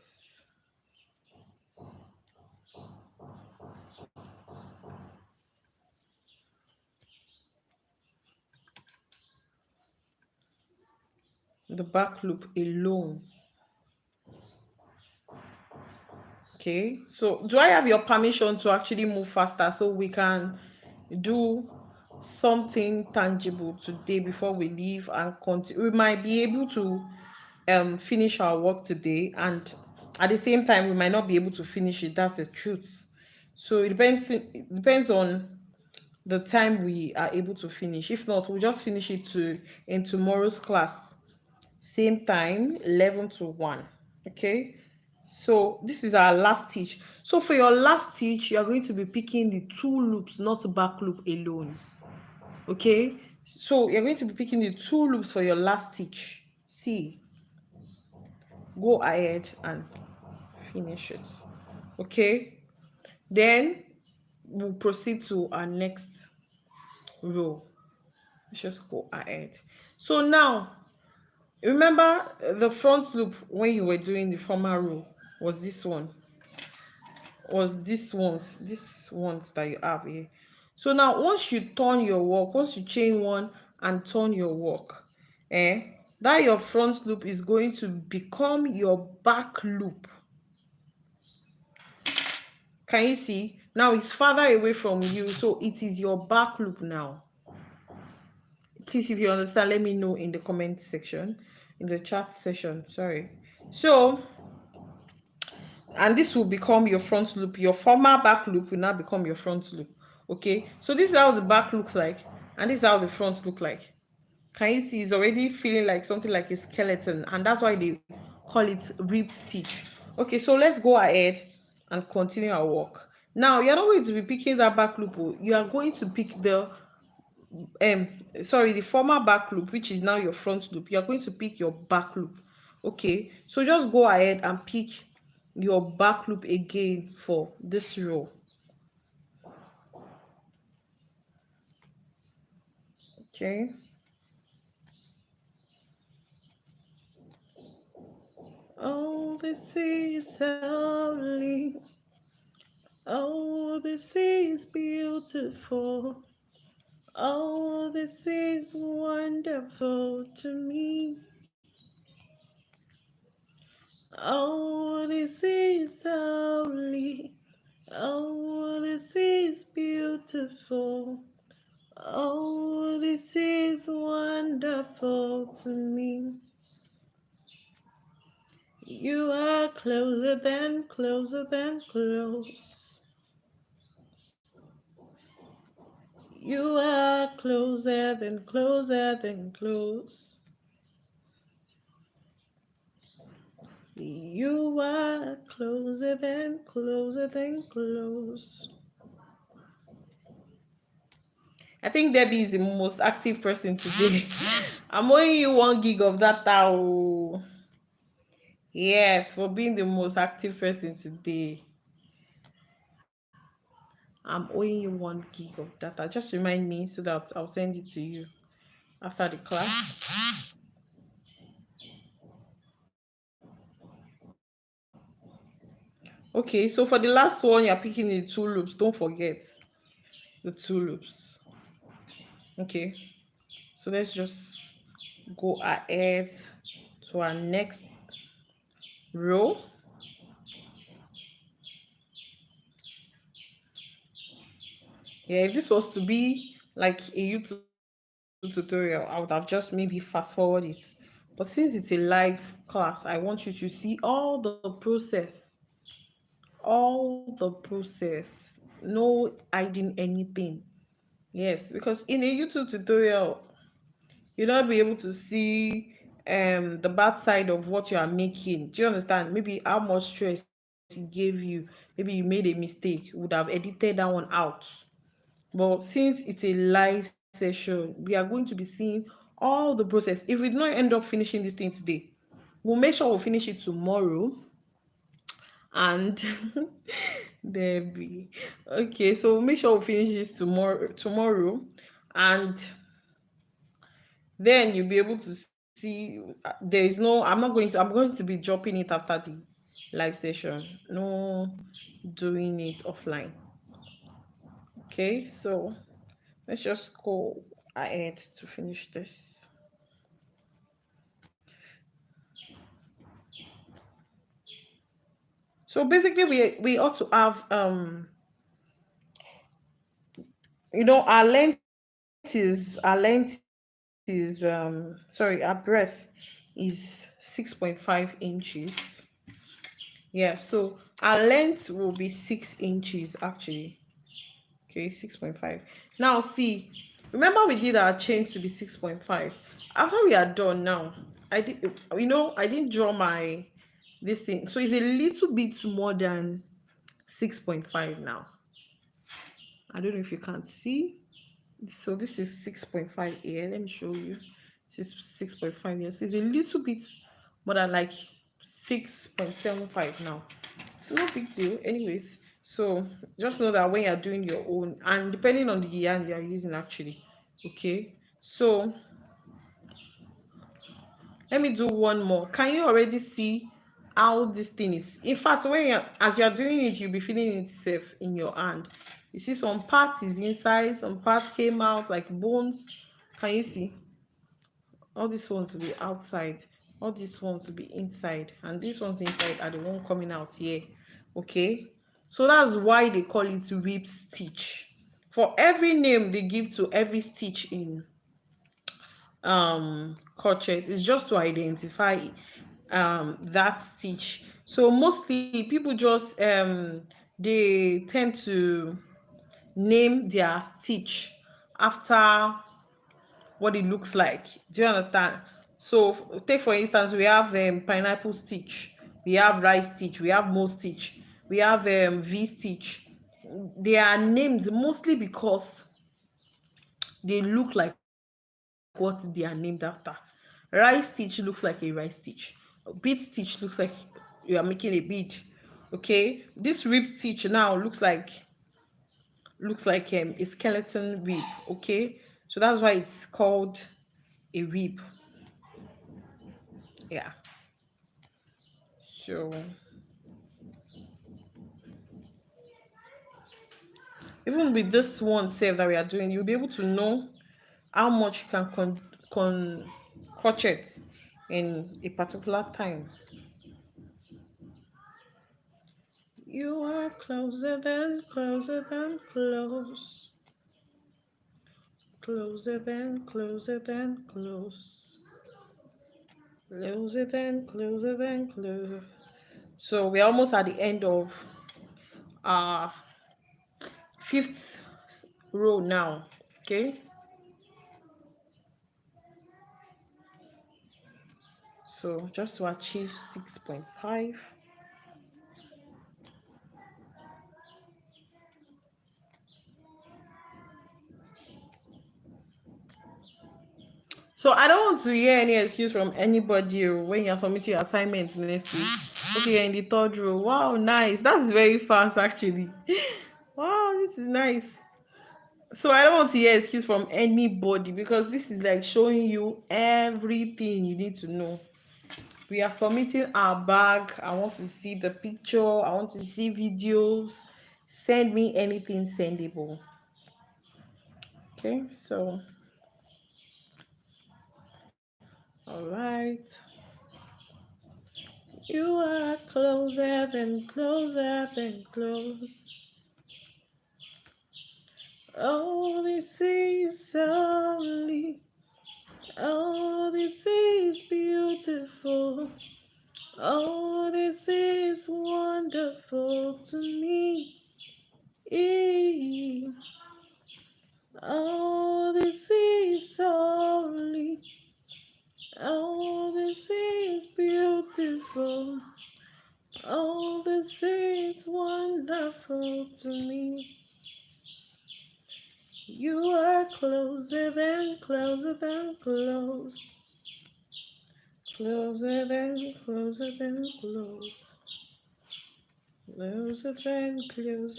The back loop alone. Okay, so do I have your permission to actually move faster so we can do something tangible today before we leave and continue? We might be able to finish our work today, and at the same time we might not be able to finish it. That's the truth. So it depends on the time we are able to finish. If not, we'll just finish it in tomorrow's class, same time, 11 to 1. Okay, so this is our last stitch. So for your last stitch, you are going to be picking the two loops, not back loop alone. Okay, so you're going to be picking the two loops for your last stitch. See, go ahead and finish it. Okay, then we'll proceed to our next row. Let's just go ahead. So now, remember the front loop when you were doing the former row was this one, was this ones that you have here. So now once you turn your work, once you chain one and turn your work, eh, that your front loop is going to become your back loop. Can you see? Now it's farther away from you, so it is your back loop now. Please, if you understand, let me know in the comment section, in the chat section, sorry. So, and this will become your front loop. Your former back loop will now become your front loop. Okay, so this is how the back looks like, and this is how the front look like. Can you see? It's already feeling like something like a skeleton, and that's why they call it rib stitch. Okay, so let's go ahead and continue our work. Now you're not going to be picking that back loop. You are going to pick the sorry, the former back loop, which is now your front loop. You're going to pick your back loop. Okay, so just go ahead and pick your back loop again for this row. Okay, oh, this is lovely. Oh, this is beautiful. Oh, this is wonderful to me. Oh, this is lovely. Oh, this is beautiful. Oh, this is wonderful to me. You are closer than close. You are closer than close. You are closer than close. I think Debbie is the most active person today. I'm owing you 1 gig of data. Oh. Yes, for being the most active person today. I'm owing you 1 gig of data. Just remind me so that I'll send it to you after the class. Okay, so for the last one, you're picking the 2 loops. Don't forget the 2 loops. Okay, so let's just go ahead to our next row. Yeah, if this was to be like a YouTube tutorial, I would have just maybe fast forward it. But since it's a live class, I want you to see all the process, no hiding anything. Yes, because in a YouTube tutorial, you'll not be able to see the bad side of what you are making. Do you understand? Maybe how much stress it gave you. Maybe you made a mistake, you would have edited that one out. But since it's a live session, we are going to be seeing all the process. If we do not end up finishing this thing today, we'll make sure we'll finish it tomorrow. And Debbie, okay, so we'll make sure we'll finish this tomorrow, and then you'll be able to see. There is no, I'm going to be dropping it after the live session. No doing it offline. Okay, so let's just go ahead to finish this. So basically, we ought to have our length is sorry, our breadth is 6.5 inches. Yeah, so our length will be 6 inches actually. Okay, 6.5. Now see, remember we did our chains to be 6.5. After we are done now, I didn't draw my this thing, so it's a little bit more than 6.5 now. I don't know if you can see. So this is 6.5 here. Let me show you. This is 6.5 here. So it's a little bit more than like 6.75 now. It's no big deal anyways. So just know that when you're doing your own, and depending on the yarn you're using actually. Okay, so Let me do one more. Can you already see how this thing is? In fact, when you as you are doing it, you'll be feeling it safe in your hand. You see some parts is inside, some parts came out like bones. Can you see? All these ones will be outside, all these ones will be inside, and these ones inside are the one coming out here. Okay, so that's why they call it rib stitch. For every name they give to every stitch in crochet, is just to identify that stitch. So mostly people just they tend to name their stitch after what it looks like. Do you understand? So take for instance, we have pineapple stitch, we have rice stitch, we have mole stitch, we have V stitch. They are named mostly because they look like what they are named after. Rice stitch looks like a rice stitch. Bead stitch looks like you are making a bead. Okay, this rib stitch now looks like a skeleton rib. Okay, so that's why it's called a rib. Yeah. So even with this one save that we are doing, you'll be able to know how much you can crochet in a particular time. You are closer than close, closer than close, closer than close. So we're almost at the end of our fifth row now. Okay, so just to achieve 6.5. So I don't want to hear any excuse from anybody when you're submitting your assignments next week. Okay, you're in the third row. Wow, nice. That's very fast actually. Wow, this is nice. So I don't want to hear excuse from anybody because this is like showing you everything you need to know. We are submitting our bag. I want to see the picture. I want to see videos. Send me anything sendable. Okay, so all right. You are closer than closer than close. Oh, this is only. Oh, this is beautiful. Oh, this is wonderful to me. Eh. Oh, this is only. Oh, this is beautiful. Oh, this is wonderful to me. You are closer than closer than close. Closer than closer than close. Closer than close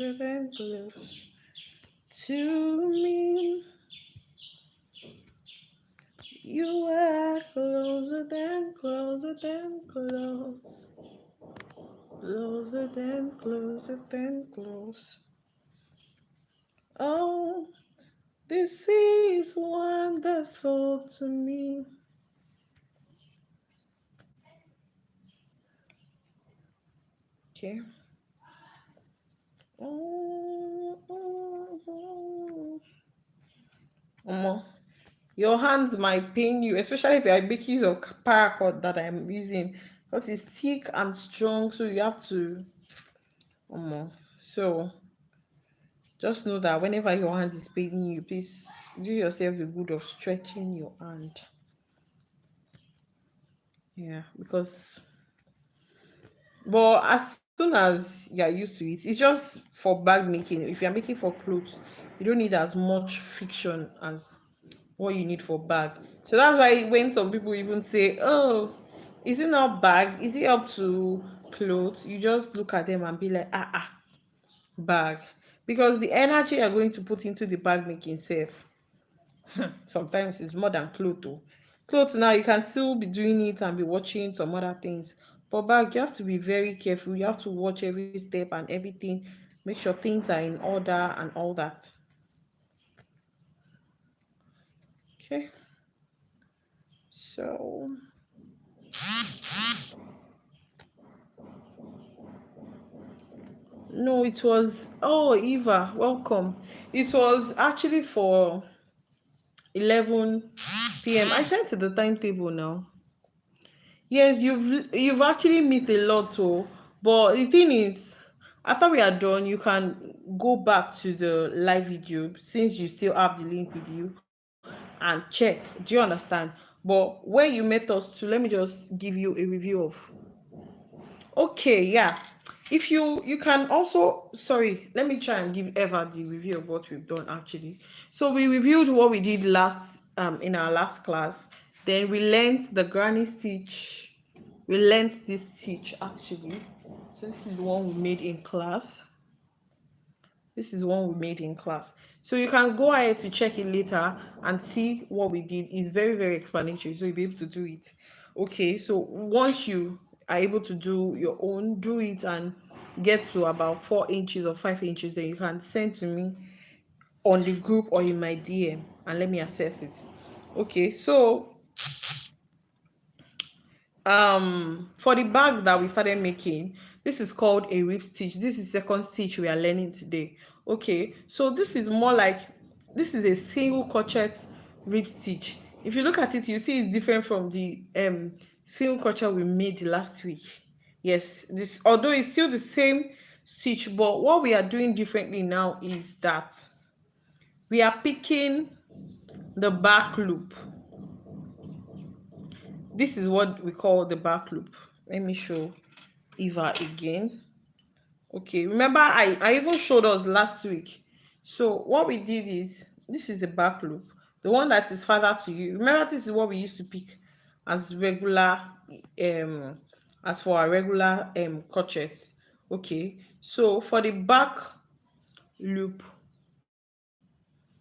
to me. You are closer than closer than close. Closer than close. Oh, this is wonderful to me. Okay. Your hands might pain you, especially if you are making use of paracord that I'm using, because it's thick and strong, so you have to so just know that whenever your hand is paining you, please do yourself the good of stretching your hand. Yeah, because but as soon as you're used to it, it's just for bag making. If you're making for clothes, you don't need as much friction as what you need for bag. So that's why when some people even say, oh, is it not bag, is it up to clothes, you just look at them and be like, bag, because the energy you're going to put into the bag making safe sometimes is more than clothes though. Clothes now you can still be doing it and be watching some other things, but bag you have to be very careful. You have to watch every step and everything, make sure things are in order and all that. Okay, so no, it was, oh Eva, welcome. It was actually for 11 p.m. I sent to the timetable now. Yes, you've actually missed a lot, oh. But the thing is, after we are done, you can go back to the live video since you still have the link with you and check. Do you understand? But where you met us to, let me just give you a review of. Okay, yeah. If you can also, sorry, let me try and give Eva the review of what we've done actually. So we reviewed what we did last in our last class. Then we learned the granny stitch. We learned this stitch actually. So this is the one we made in class. This is one we made in class. So you can go ahead to check it later and see what we did. It's very, very explanatory, so you'll be able to do it. Okay, so once you are able to do your own, do it and get to about 4 inches or 5 inches, then you can send to me on the group or in my DM and let me assess it. Okay, so for the bag that we started making, this is called a rib stitch. This is second stitch we are learning today. Okay, so this is more like, this is a single crochet rib stitch. If you look at it, you see it's different from the single crochet we made last week. Yes, this, although it's still the same stitch, but what we are doing differently now is that we are picking the back loop. This is what we call the back loop. Let me show Eva again. Okay, remember I even showed us last week. So what we did is, this is the back loop, the one that is farther to you. Remember, this is what we used to pick as regular, um as for our regular crochets. Okay, so for the back loop,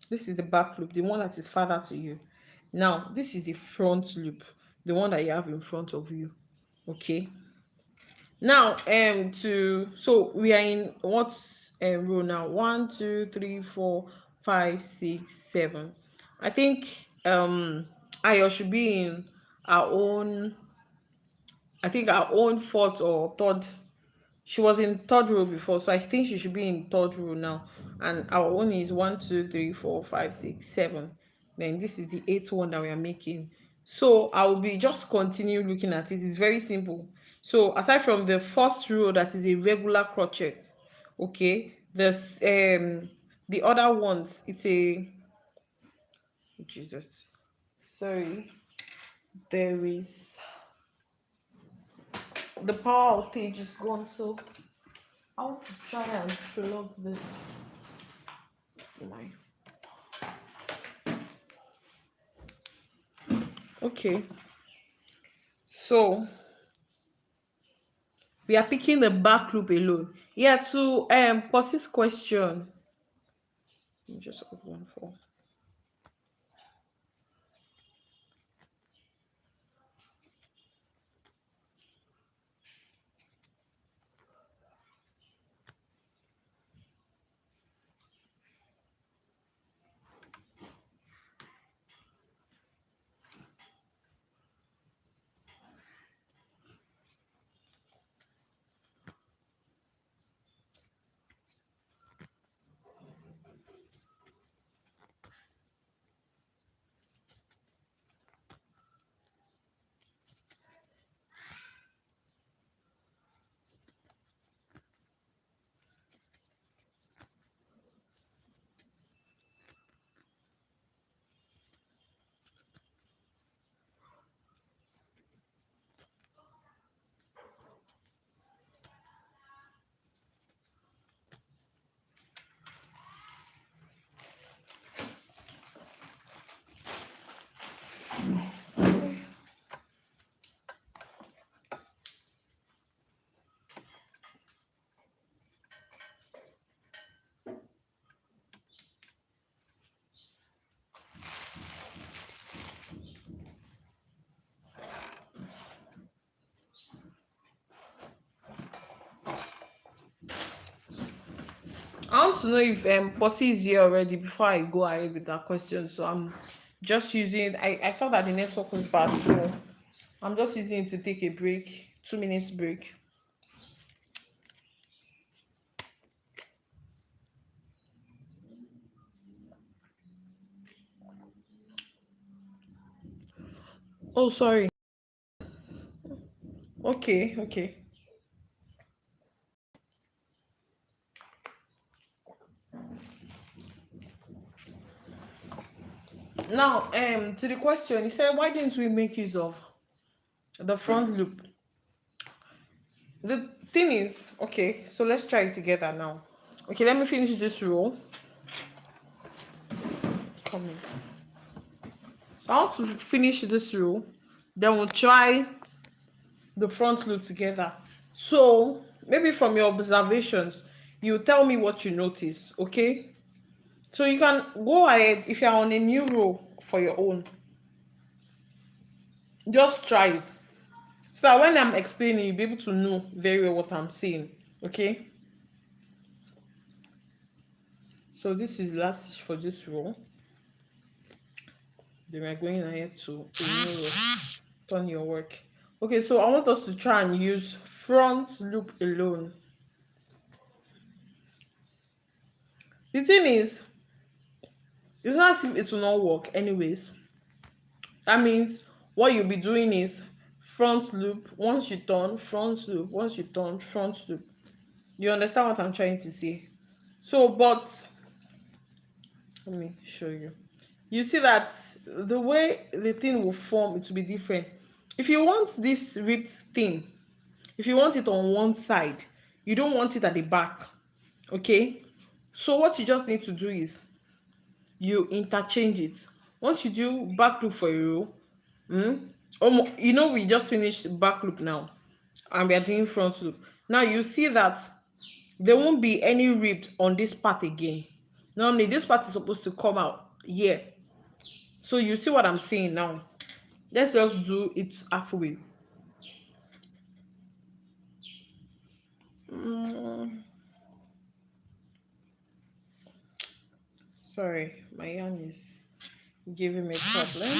this is the back loop, the one that is farther to you. Now this is the front loop, the one that you have in front of you. Okay, now to, so we are in what row now? 1 2 3 4 5 6 7. I think Ayo should be in our own, I think our own fourth or third. She was in third row before, so I think she should be in third row now. And our own is 1 2 3 4 5 6 7. Then this is the eighth one that we are making. So I will be just continue looking at it. It's very simple. So aside from the first row that is a regular crochet, okay, the other ones, it's a, Jesus, sorry, there is, the power outage is gone, so I'll have to try and plug this. It's my, okay. So we are picking the back loop alone. Yeah, to pause this question. Let me just open for. I want to know if Possy is here already before I go ahead with that question. So I'm just using. I saw that the network was bad, so I'm just using it to take a break, 2 minutes break. Oh, sorry. Okay, okay. Now, to the question, you said why didn't we make use of the front loop? The thing is, okay, so let's try it together now. Okay, let me finish this row. Come in. So I want to finish this row, then we'll try the front loop together. So maybe from your observations, you tell me what you notice, okay? So you can go ahead if you're on a new row for your own. Just try it. So that when I'm explaining, you'll be able to know very well what I'm saying. Okay? So this is last stitch for this row. Then we're going ahead to a new row. Turn your work. Okay, so I want us to try and use front loop alone. The thing is, it's not as if it will not work anyways. That means what you'll be doing is front loop, once you turn, front loop, once you turn, front loop. You understand what I'm trying to say? So, but let me show you. You see that the way the thing will form, it will be different. If you want this ripped thing, if you want it on one side, you don't want it at the back. Okay? So what you just need to do is you interchange it. Once you do back loop for a row, you know, we just finished back loop now, and we are doing front loop. Now you see that there won't be any ripped on this part again. Normally this part is supposed to come out here. So you see what I'm saying now. Let's just do it halfway. mm, Sorry, my yarn is giving me problem.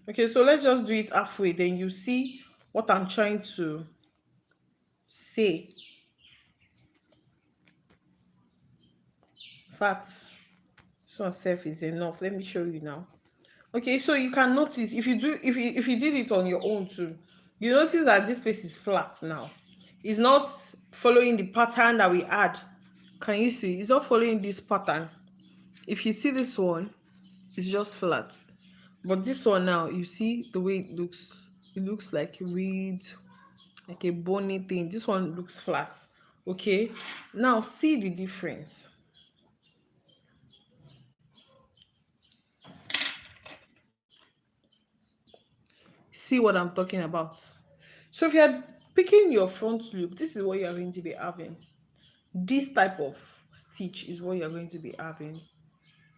Okay, so let's just do it halfway, then you see what I'm trying to say. In fact, this one self is enough. Let me show you now. Okay, so you can notice if you did it on your own too, you notice that this place is flat now. It's not following the pattern that we had. Can you see? It's not following this pattern. If you see this one, it's just flat. But this one now, you see the way it looks like a reed, like a bony thing. This one looks flat. Okay, now see the difference. See what I'm talking about. So if you're picking your front loop, this is what you're going to be having. This type of stitch is what you're going to be having.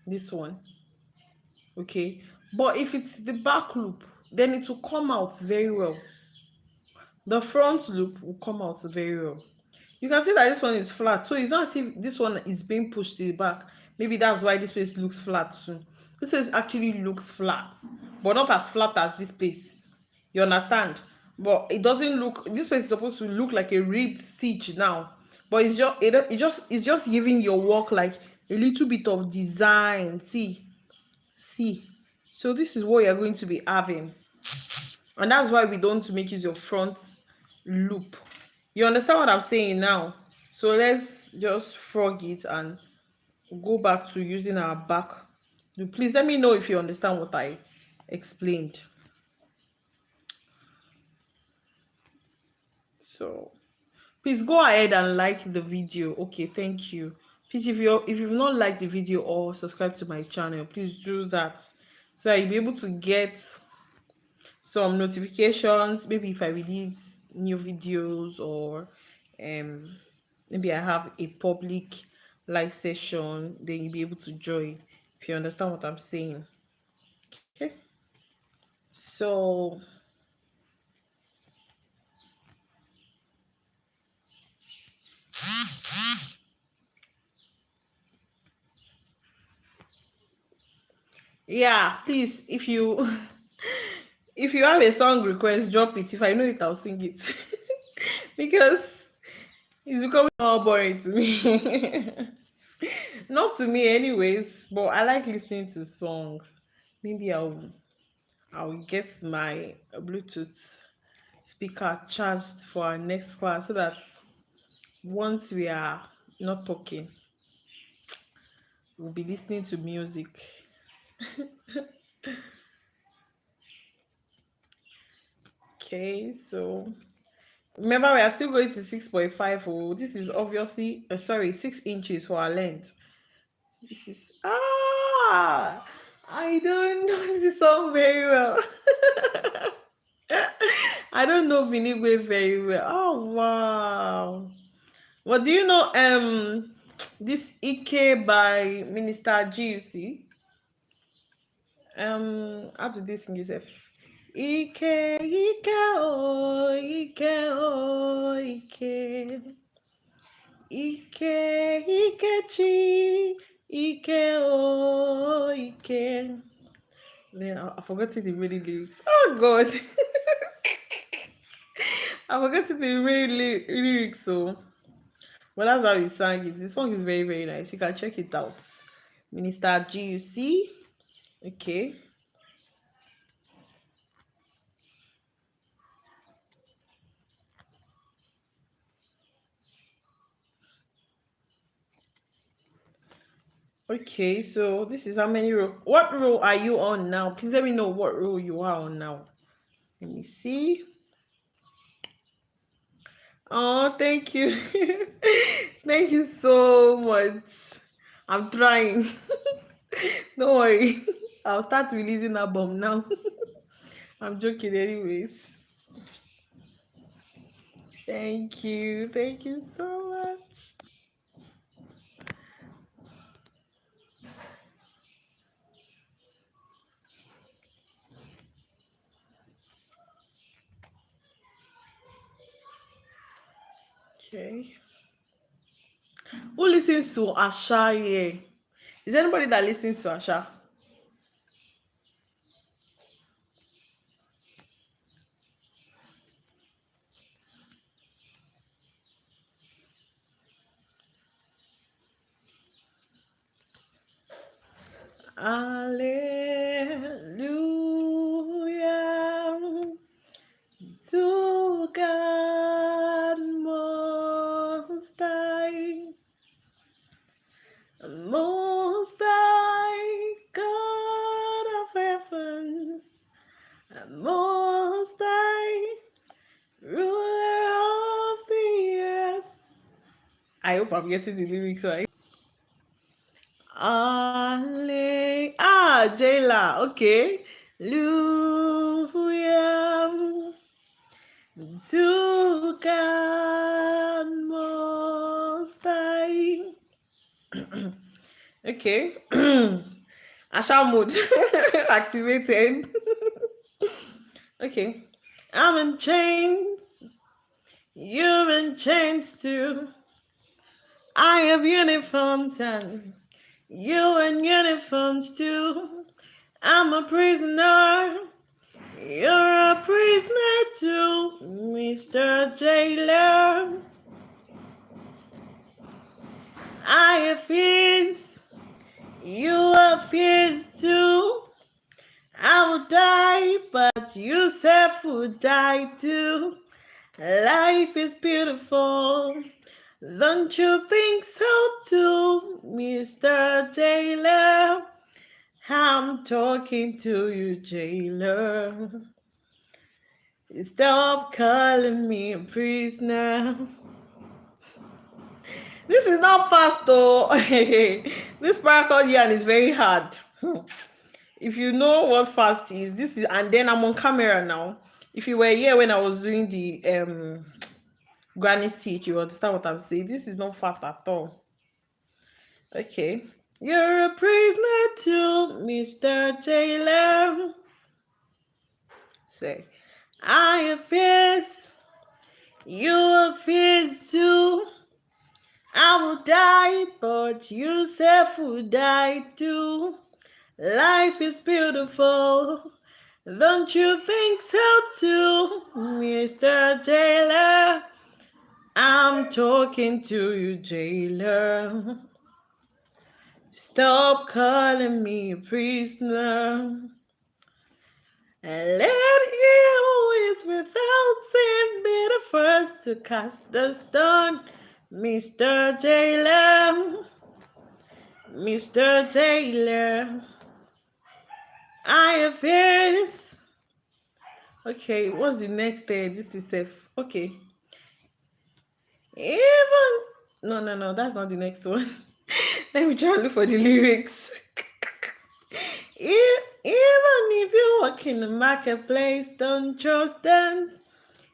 This one. Okay, but if it's the back loop, then it will come out very well. The front loop will come out very well. You can see that this one is flat, so it's not as if this one is being pushed to the back. Maybe that's why this place looks flat too. This place actually looks flat, but not as flat as this place. You understand? But it doesn't look, this place is supposed to look like a ribbed stitch now, but it's just giving your work like a little bit of design. See, so this is what you're going to be having, and that's why we don't make use of front loop. You understand what I'm saying now? So let's just frog it and go back to using our back loop. Please let me know if you understand what I explained. So please go ahead and like the video. Okay, thank you. Please, if you've not liked the video or subscribed to my channel, please do that so that you'll be able to get some notifications, maybe if I release new videos, or um maybe I have a public live session, then you'll be able to join, if you understand what I'm saying. Okay, so Yeah, please, if you if you have a song request, drop it. If I know it, I'll sing it. Because it's becoming all boring to me. Not to me anyways, but I like listening to songs. Maybe I'll get my Bluetooth speaker charged for our next class so that once we are not talking, we'll be listening to music. Okay, so remember we are still going to 6.5. Oh, this is obviously sorry, 6 inches for our length. This is I don't know this song very well. I don't know Binigwe very well. Oh wow. What do you know this Ike by Minister GUC? How do this sing yourself? Ike, Ike, oh, Ike, oh, Ike. Ike, Ikechi, Ike, oh, Ike. Then I forgot the really lyrics. Oh God. I forgot the really lyrics. So, but that's how he sang it. The song is very, very nice. You can check it out. Minister GUC. Okay. Okay, so this is how many row. What row are you on now? Please let me know what row you are on now. Let me see. Oh, thank you. Thank you so much. I'm trying. Don't worry. I'll start releasing album now. I'm joking anyways. Thank you. Thank you so much. Okay. Who listens to Asha here? Is there anybody that listens to Asha? Hallelujah to God most high, most high God of heavens, most high ruler of the earth. I hope I'm getting the lyrics right. Jayla, okay. Hallelujah to God most high. Okay. Asha mode activated. Okay. I'm in chains. You're in chains too. I have uniforms and you in uniforms too. I'm a prisoner. You're a prisoner too, Mr. Jailer. I have fears. You have fears too. I will die, but you self will die too. Life is beautiful. Don't you think so too, Mr. Jailer? I'm talking to you, Jailer. Stop calling me a prisoner. This is not fast though. This paracord yarn is very hard. If you know what fast is, this is, and then I'm on camera now. If you were here when I was doing the granny stitch, you understand what I'm saying. This is not fast at all. Okay. You're a prisoner too, Mr. Jailer. Say, I have fears. You have fears too. I will die, but you self will die too. Life is beautiful. Don't you think so too, Mr. Jailer? I'm talking to you, jailer. Stop calling me a prisoner. And let you who is without sin be the first to cast the stone, Mr. Jailer. Mr. Jailer, I have fears. Okay, what's the next day? This is safe. Okay. Even no, that's not the next one. Let me try and look for the lyrics. Even if you walk in the marketplace, don't just dance.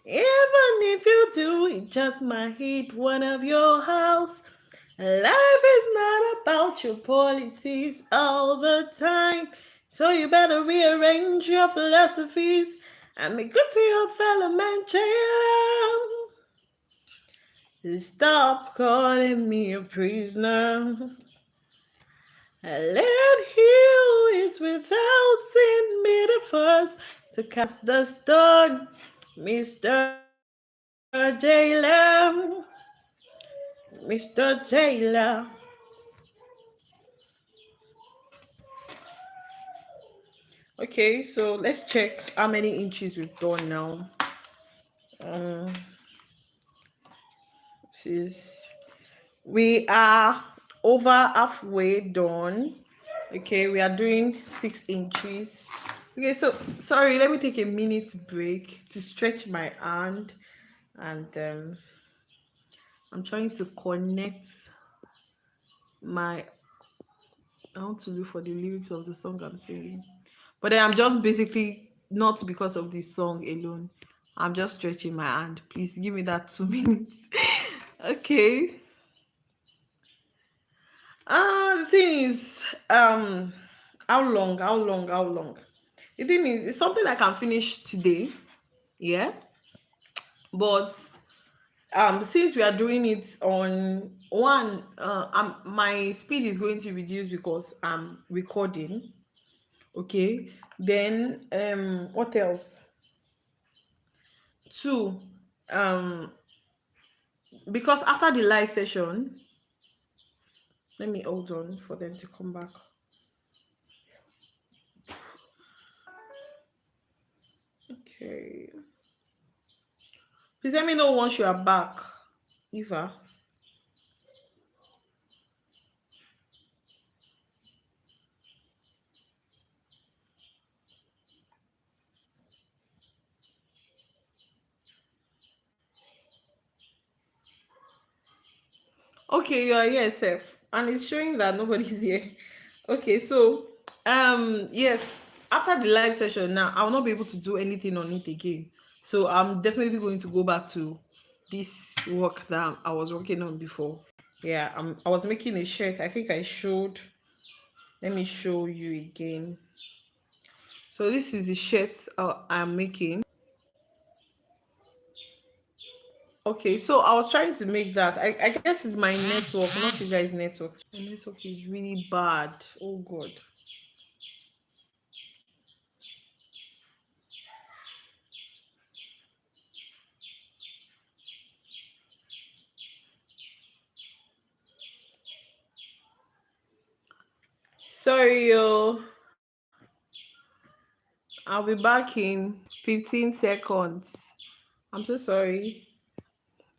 Even if you do, it just might hit one of your house. Life is not about your policies all the time. So you better rearrange your philosophies and be good to your fellow man, jailer. Stop calling me a prisoner. Let he who is without sin be the first to cast the stone, Mr. Jailer. Mr. Jailer. Okay, so let's check how many inches we've done now. Um, we are over halfway done. Okay, we are doing 6 inches. Okay, so sorry, let me take a minute break to stretch my hand, and I'm trying to connect my. I want to look for the lyrics of the song I'm singing, but then I'm just basically not because of the song alone. I'm just stretching my hand. Please give me that 2 minutes. Okay. The thing is, how long? The thing is, it's something I can finish today, yeah. But since we are doing it on one, my speed is going to reduce because I'm recording. Okay. Then what else? Two, um, because after the live session, let me hold on for them to come back. Okay. Please let me know once you are back, Eva. Okay, you are here, Seth, and it's showing that nobody's here. Okay, so yes, after the live session now, I will not be able to do anything on it again. So I'm definitely going to go back to this work that I was working on before. Yeah, I was making a shirt. I think I showed. Let me show you again. So this is the shirt I'm making. Okay, so I was trying to make that. I guess it's my network, not you guys' network. My network is really bad. Oh God. Sorry, yo. I'll be back in 15 seconds. I'm so sorry.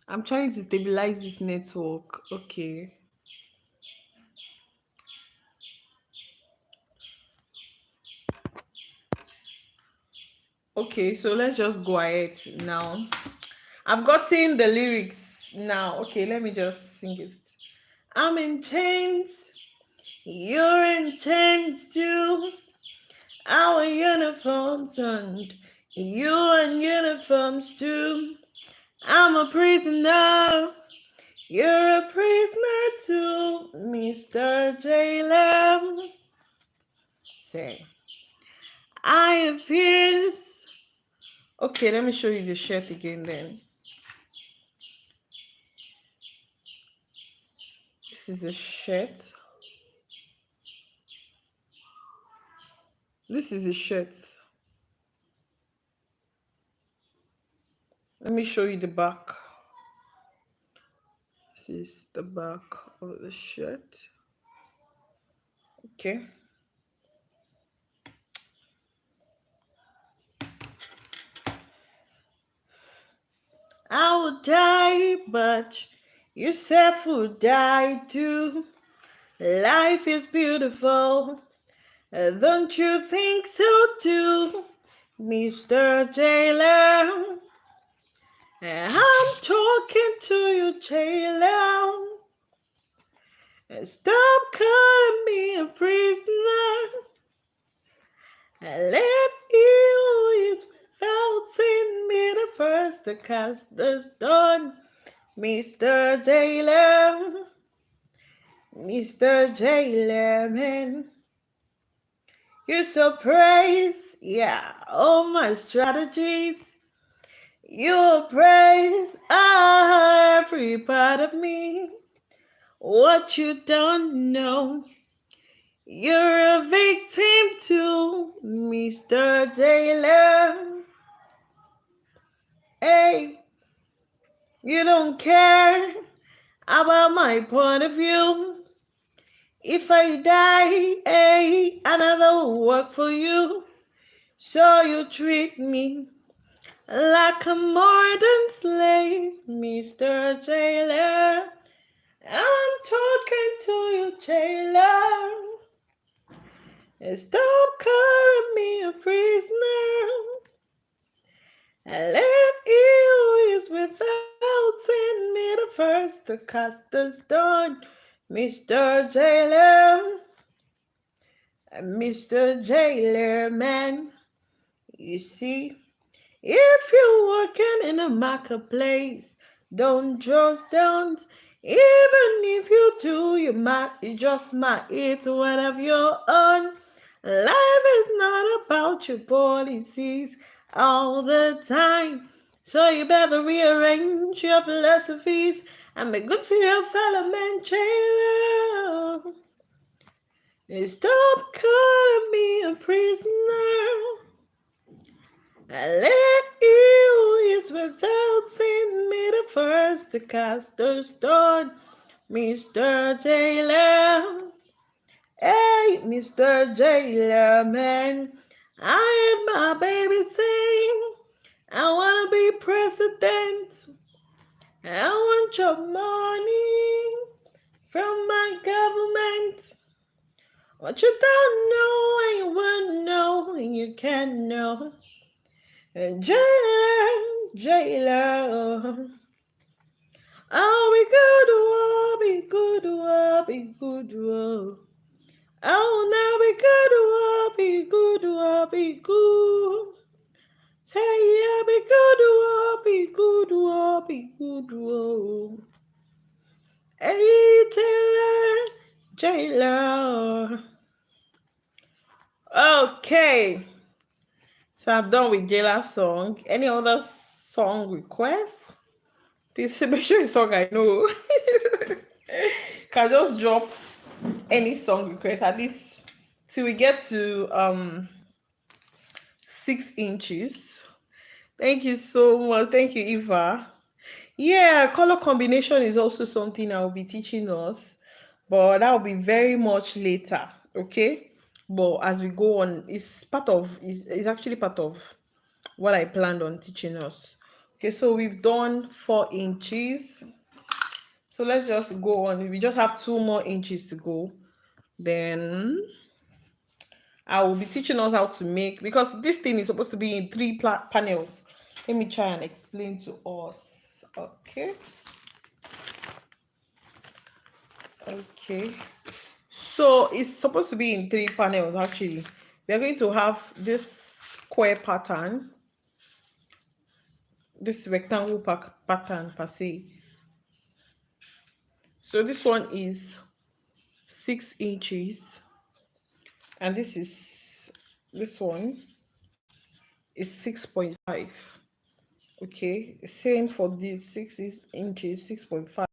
I'm trying to stabilize this network. Okay. Okay, so let's just go ahead now. I've gotten the lyrics now. Okay, let me just sing it. I'm in chains. You're in chains too. Our uniforms and you and uniforms too. I'm a prisoner. You're a prisoner too, Mr. Jailer. Say, I have fears. Okay, let me show you the shirt again then. This is a shirt. This is the shirt. Let me show you the back. This is the back of the shirt. Okay. I will die, but yourself will die too. Life is beautiful. Don't you think so too, Mr. Taylor? I'm talking to you, Taylor. Stop calling me a prisoner. Let you is without sin me the first to cast the stone, Mr. Taylor. Mr. Taylor, man. You're so praise, yeah, all my strategies. You praise every part of me. What you don't know, you're a victim too, Mr. Taylor. Hey, you don't care about my point of view. If I die, hey, another will work for you. So you treat me like a modern slave, Mr. Taylor. I'm talking to you, Taylor. Stop calling me a prisoner. Let you is without sin me the first to cast the stone, Mr. Taylor. Mr. Taylor, man, you see, if you're working in a marketplace, don't. Even if you do, you just might eat one of your own. Life is not about your policies all the time. So you better rearrange your philosophies and be good to your fellow man, Taylor. Stop calling me a prisoner. I let you is without sin me the first to cast the stone, Mr. Taylor. Hey, Mr. Taylor, man, I heard my baby sing. I wanna be president. I want your money from my government. What you don't know and you won't know and you can't know. Jailer, I'll be good, oh, be good, oh, be good, oh. I'll now be good, oh, be good, oh, be good. Say, yeah, be good, oh, be good, oh, be good, oh. Hey, Jailer. Okay. So I'm done with Jailer's song. Any other song requests? Please make sure it's song I know. Can just drop any song request at least till we get to 6 inches. Thank you so much. Thank you, Eva. Yeah, color combination is also something I'll be teaching us, but that will be very much later. Okay, but as we go on, it's actually part of what I planned on teaching us. Okay, so we've done 4 inches. So let's just go on. We just have 2 more inches to go. Then I will be teaching us how to make, because this thing is supposed to be in 3 panels. Let me try and explain to us. Okay, so it's supposed to be in 3 panels. Actually, we are going to have this square pattern, this rectangle pattern per se. So this one is 6 inches, and this one is 6.5. Okay, same for this 6 inches, 6.5.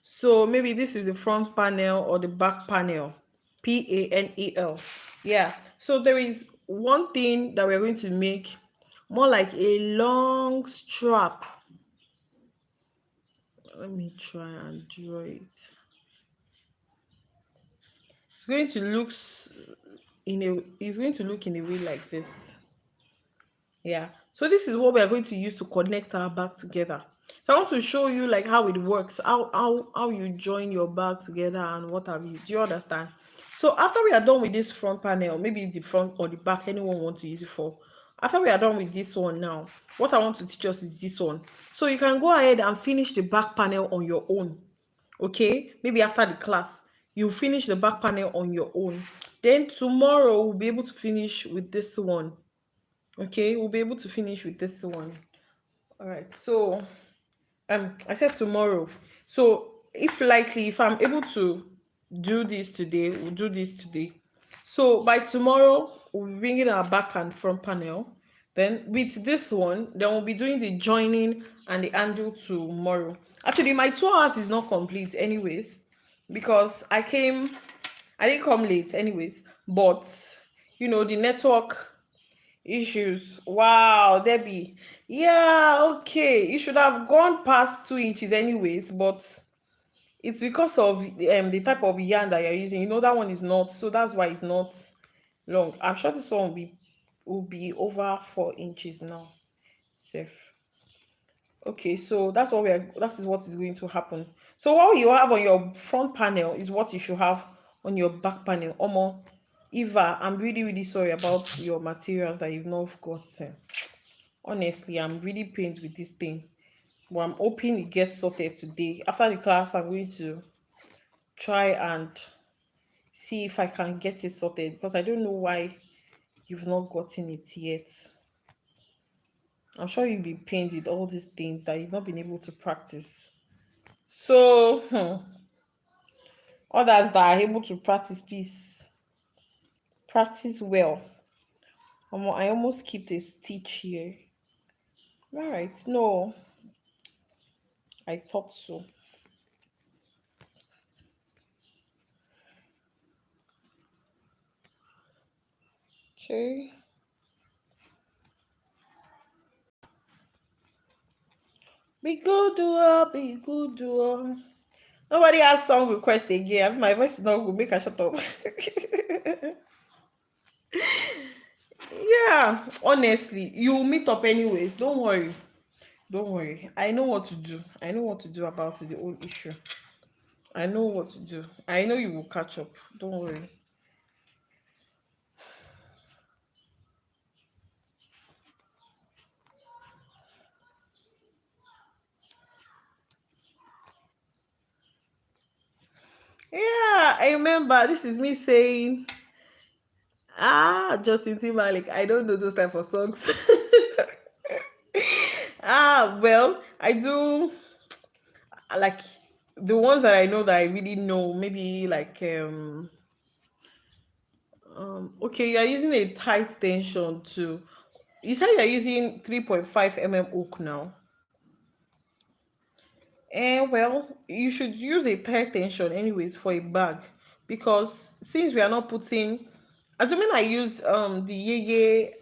So maybe this is the front panel or the back panel, panel. Yeah, so there is one thing that we're going to make more like a long strap. Let me try and draw it. It's going to look it's going to look in a way like this. Yeah, so this is what we are going to use to connect our bag together. So I want to show you like how it works, how you join your bag together and what have you. Do you understand? So after we are done with this front panel, maybe the front or the back, anyone want to use it for. After we are done with this one now, what I want to teach us is this one. So you can go ahead and finish the back panel on your own. Okay, maybe after the class you finish the back panel on your own. Then tomorrow we'll be able to finish with this one. Okay, we'll be able to finish with this one. All right, so I said tomorrow. So if likely, if I'm able to do this today, we'll do this today. So by tomorrow we'll be bringing our back and front panel. Then with this one, then we'll be doing the joining and the handle tomorrow. Actually my 2 hours is not complete anyways, because I didn't come late anyways, but you know, the network issues. Wow, Debbie. Yeah, okay. You should have gone past 2 inches anyways, but it's because of the type of yarn that you're using. You know that one is not, so that's why it's not long. I'm sure this one will be over 4 inches now. Safe. Okay, so that is what is going to happen. So what you have on your front panel is what you should have on your back panel. Omo, Eva, I'm really, really sorry about your materials that you've not gotten. Honestly, I'm really pained with this thing, but I'm hoping it gets sorted today. After the class, I'm going to try and see if I can get it sorted, because I don't know why you've not gotten it yet. I'm sure you'll be pained with all these things that you've not been able to practice. So others that are able to practice, please practice well. I almost skipped a stitch here. All right, no, I thought so. Okay. Be good, doer, be good, doer. Nobody has song request again. My voice is not good. Make a shut up. Yeah, honestly, you will meet up anyways. Don't worry. Don't worry. I know what to do. I know what to do about the whole issue. I know what to do. I know you will catch up. Don't worry. Yeah, I remember. This is me saying, Justin Timberlake. I don't know those type of songs. Well, I do like the ones that I know that I really know. Maybe like okay, you are using a tight tension too. You said you are using 3.5 mm hook now. Well, you should use a tight tension anyways for a bag, because since we are not putting, assuming I used the yeye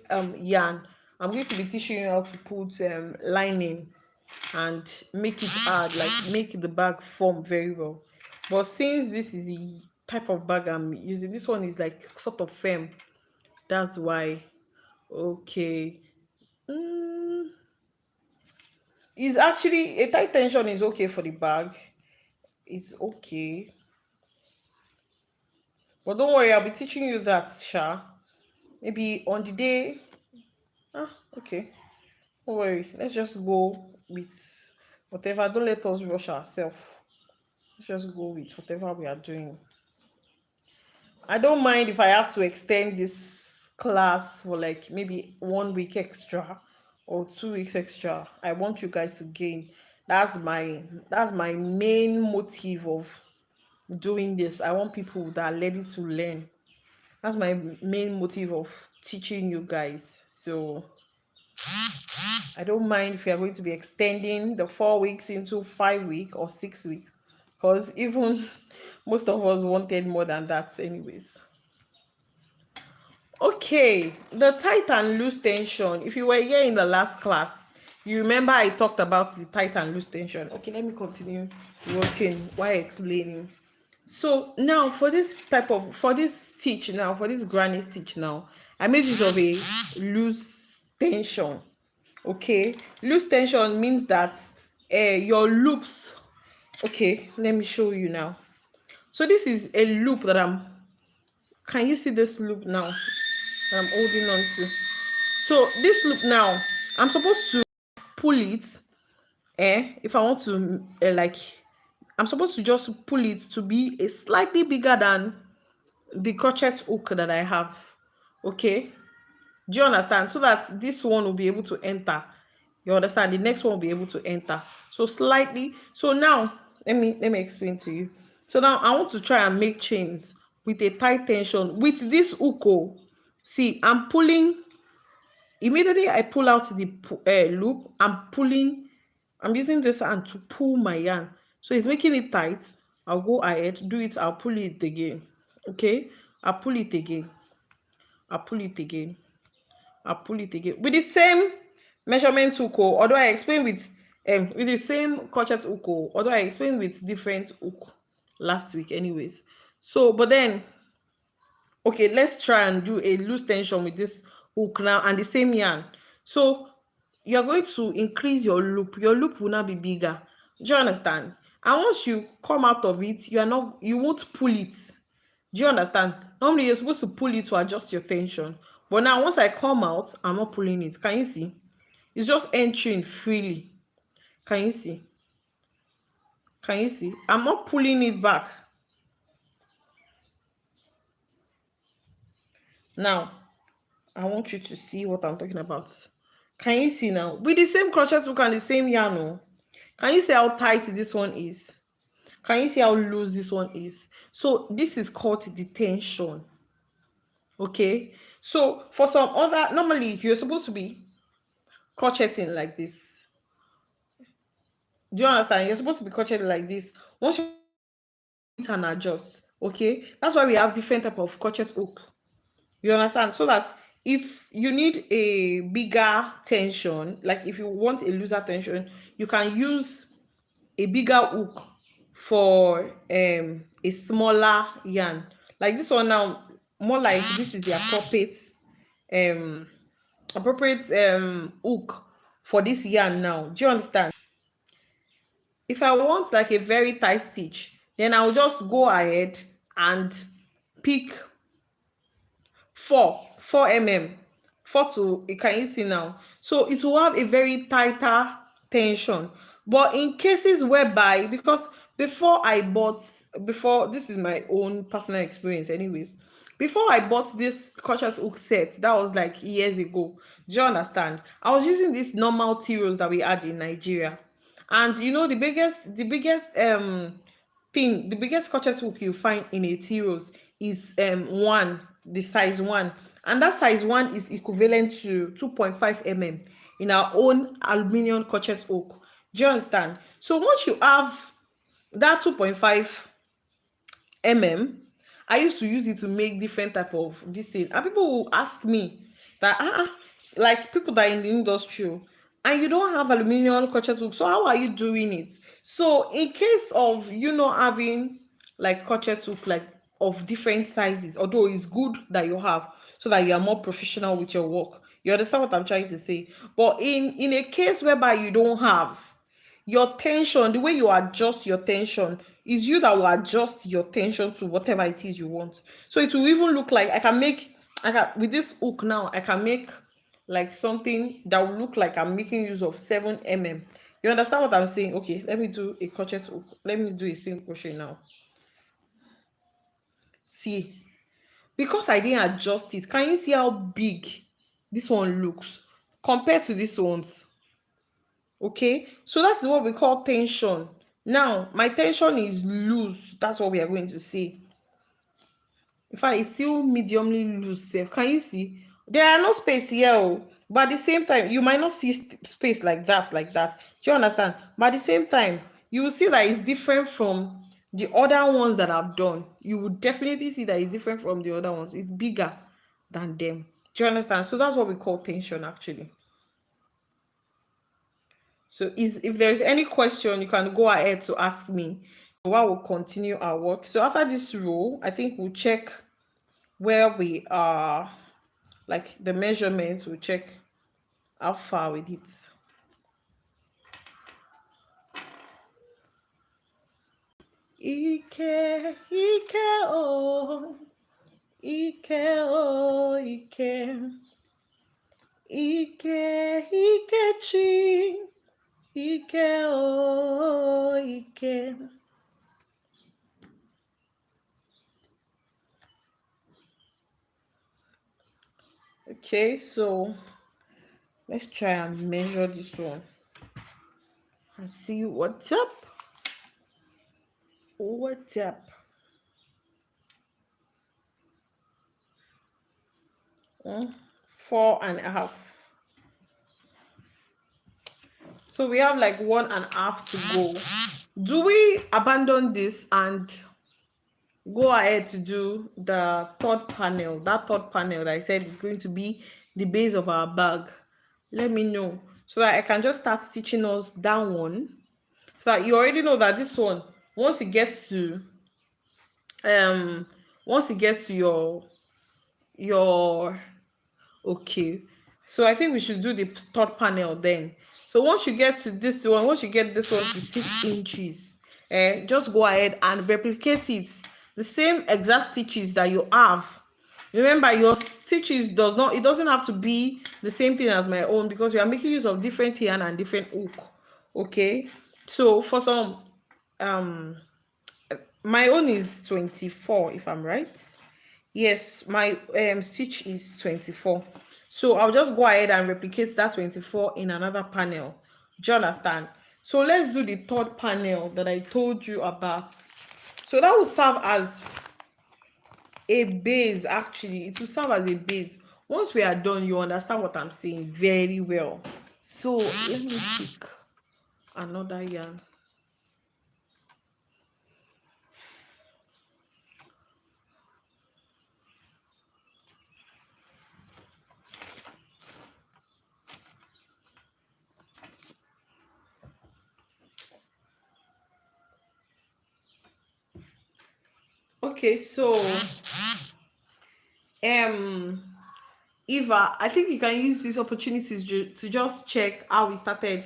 yarn, I'm going to be teaching you how to put lining and make it hard, like make the bag form very well. But since this is the type of bag I'm using, this one is like sort of firm. That's why. Okay. Mm, it's actually a tight tension is okay for the bag. It's okay. But don't worry, I'll be teaching you that, Sha. Maybe on the day. Okay. Don't worry. Let's just go with whatever. Don't let us rush ourselves. Let's just go with whatever we are doing. I don't mind if I have to extend this class for like maybe 1 week extra or 2 weeks extra. I want you guys to gain. That's my main motive of doing this. I want people that are ready to learn. That's my main motive of teaching you guys. So I don't mind if you are going to be extending the 4 weeks into 5 weeks or 6 weeks, because even most of us wanted more than that anyways. Okay, the tight and loose tension. If you were here in the last class, you remember I talked about the tight and loose tension. Okay, let me continue working while explaining. So now for this stitch now, for this granny stitch now, I made use of a loose tension. Okay, loose tension means that your loops. Okay, let me show you now. So this is a loop that can you see this loop now that I'm holding on to? So this loop now, I'm supposed to pull it. If I want to like, I'm supposed to just pull it to be a slightly bigger than the crochet hook that I have. Okay, do you understand? So that this one will be able to enter. You understand? The next one will be able to enter. So slightly. So now let me explain to you. So now I want to try and make chains with a tight tension with this hook. Oh. See, I'm pulling. Immediately I pull out the loop. I'm using this hand to pull my yarn. So it's making it tight. I'll go ahead, do it. I'll pull it again. Okay, I'll pull it again. I'll pull it again. I'll pull it again with the same measurement hook. Although I explained with the same crochet hook. Although I explained with different hook last week, anyways. So, but then, okay, let's try and do a loose tension with this hook now and the same yarn. So you're going to increase your loop. Your loop will now be bigger. Do you understand? And once you come out of it, you won't pull it. Do you understand? Normally you're supposed to pull it to adjust your tension. But now once I come out, I'm not pulling it. Can you see? It's just entering freely. Can you see? Can you see? I'm not pulling it back. Now, I want you to see what I'm talking about. Can you see now? With the same crochet hook and the same yarn, oh, can you see how tight this one is? Can you see how loose this one is? So this is called the tension. Okay. So for some other, normally you're supposed to be crocheting like this. Do you understand? You're supposed to be crocheting like this. Once you can adjust, okay. That's why we have different type of crochet hook. You understand? So that if you need a bigger tension, like if you want a looser tension, you can use a bigger hook for a smaller yarn. Like this one now, more like this is the um appropriate hook for this yarn now. Do you understand? If I want like a very tight stitch, then I'll just go ahead and pick 4 mm, 4 to, can you see now? So it will have a very tighter tension. But in cases whereby, because before, this is my own personal experience anyways, before I bought this crochet hook set, that was like years ago. Do you understand? I was using this normal T-rows that we had in Nigeria. And you know, the biggest crochet hook you find in a T-rose is one, the size 1, and that size 1 is equivalent to 2.5 mm in our own aluminium crochet hook. Do you understand? So once you have that 2.5 mm, I used to use it to make different type of this thing, and people will ask me that like people that are in the industry, and you don't have aluminium crochet hook, so how are you doing it? So in case of you not having like crochet hook like of different sizes, although it's good that you have, so that you are more professional with your work, you understand what I'm trying to say? But in a case whereby you don't have, your tension, the way you adjust your tension is you that will adjust your tension to whatever it is you want. So it will even look like I can with this hook now, I can make like something that will look like I'm making use of 7 mm. You understand what I'm saying? Okay, let me do a crochet hook. Let me do a single crochet now. See, because I didn't adjust it, can you see how big this one looks compared to this one's? Okay, so that's what we call tension. Now my tension is loose. That's what we are going to see. In fact, it's still mediumly loose. Can you see? There are no space here, but at the same time, you might not see space like that, Do you understand? But at the same time, you will see that it's different from the other ones that I've done. You would definitely see that it's different from the other ones. It's bigger than them. Do you understand? So that's what we call tension actually. So if there's any question, you can go ahead to ask me while we'll continue our work. So after this row, I think we'll check where we are, like the measurements, we'll check how far with it. Ike, Ike, oh, Ike, oh, Ike, Ike, Ikechi, Ike, oh, Ike. Okay, so let's try and measure this one and see what's up. What's up? 4.5. So we have like 1.5 to go. Do we abandon this and go ahead to do the third panel? That third panel that I said is going to be the base of our bag. Let me know so that I can just start stitching us that one, so that you already know that this one, once it gets to your okay. So I think we should do the third panel then. So once you get to this one, once you get this one to 6 inches, just go ahead and replicate it, the same exact stitches that you have. Remember, your stitches doesn't have to be the same thing as my own, because we are making use of different yarn and different hook. Okay, so for some my own is 24, if I'm right. Yes, my stitch is 24. So I'll just go ahead and replicate that 24 in another panel. Do you understand? So let's do the third panel that I told you about. So that will serve as a base. Actually, it will serve as a base. Once we are done, you understand what I'm saying very well. So let me pick another yarn. Okay, so Eva, I think you can use these opportunities to just check how we started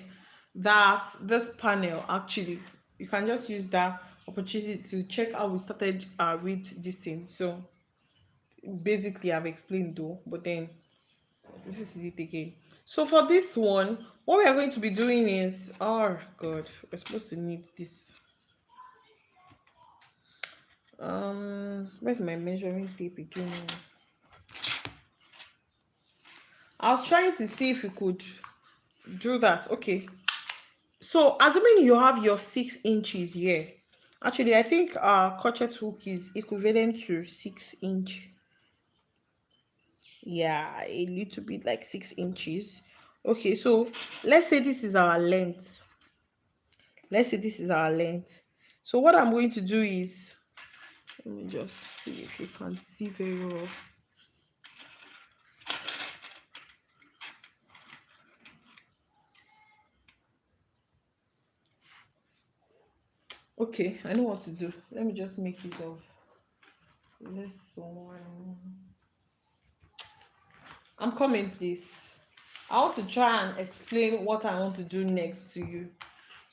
this panel. Actually, you can just use that opportunity to check how we started with this thing. So basically I've explained though, but then this is it again. So for this one, what we are going to be doing is, oh god, we're supposed to need this. Where's my measuring tape again? I was trying to see if we could do that. Okay, so assuming you have your 6 inches here, actually I think our crochet hook is equivalent to 6 inch. Yeah, a little bit like 6 inches. Okay, so let's say this is our length. So what I'm going to do is, let me just see if you can see very well. Okay, I know what to do. Let me just make it of this one. I'm coming, please. I want to try and explain what I want to do next to you,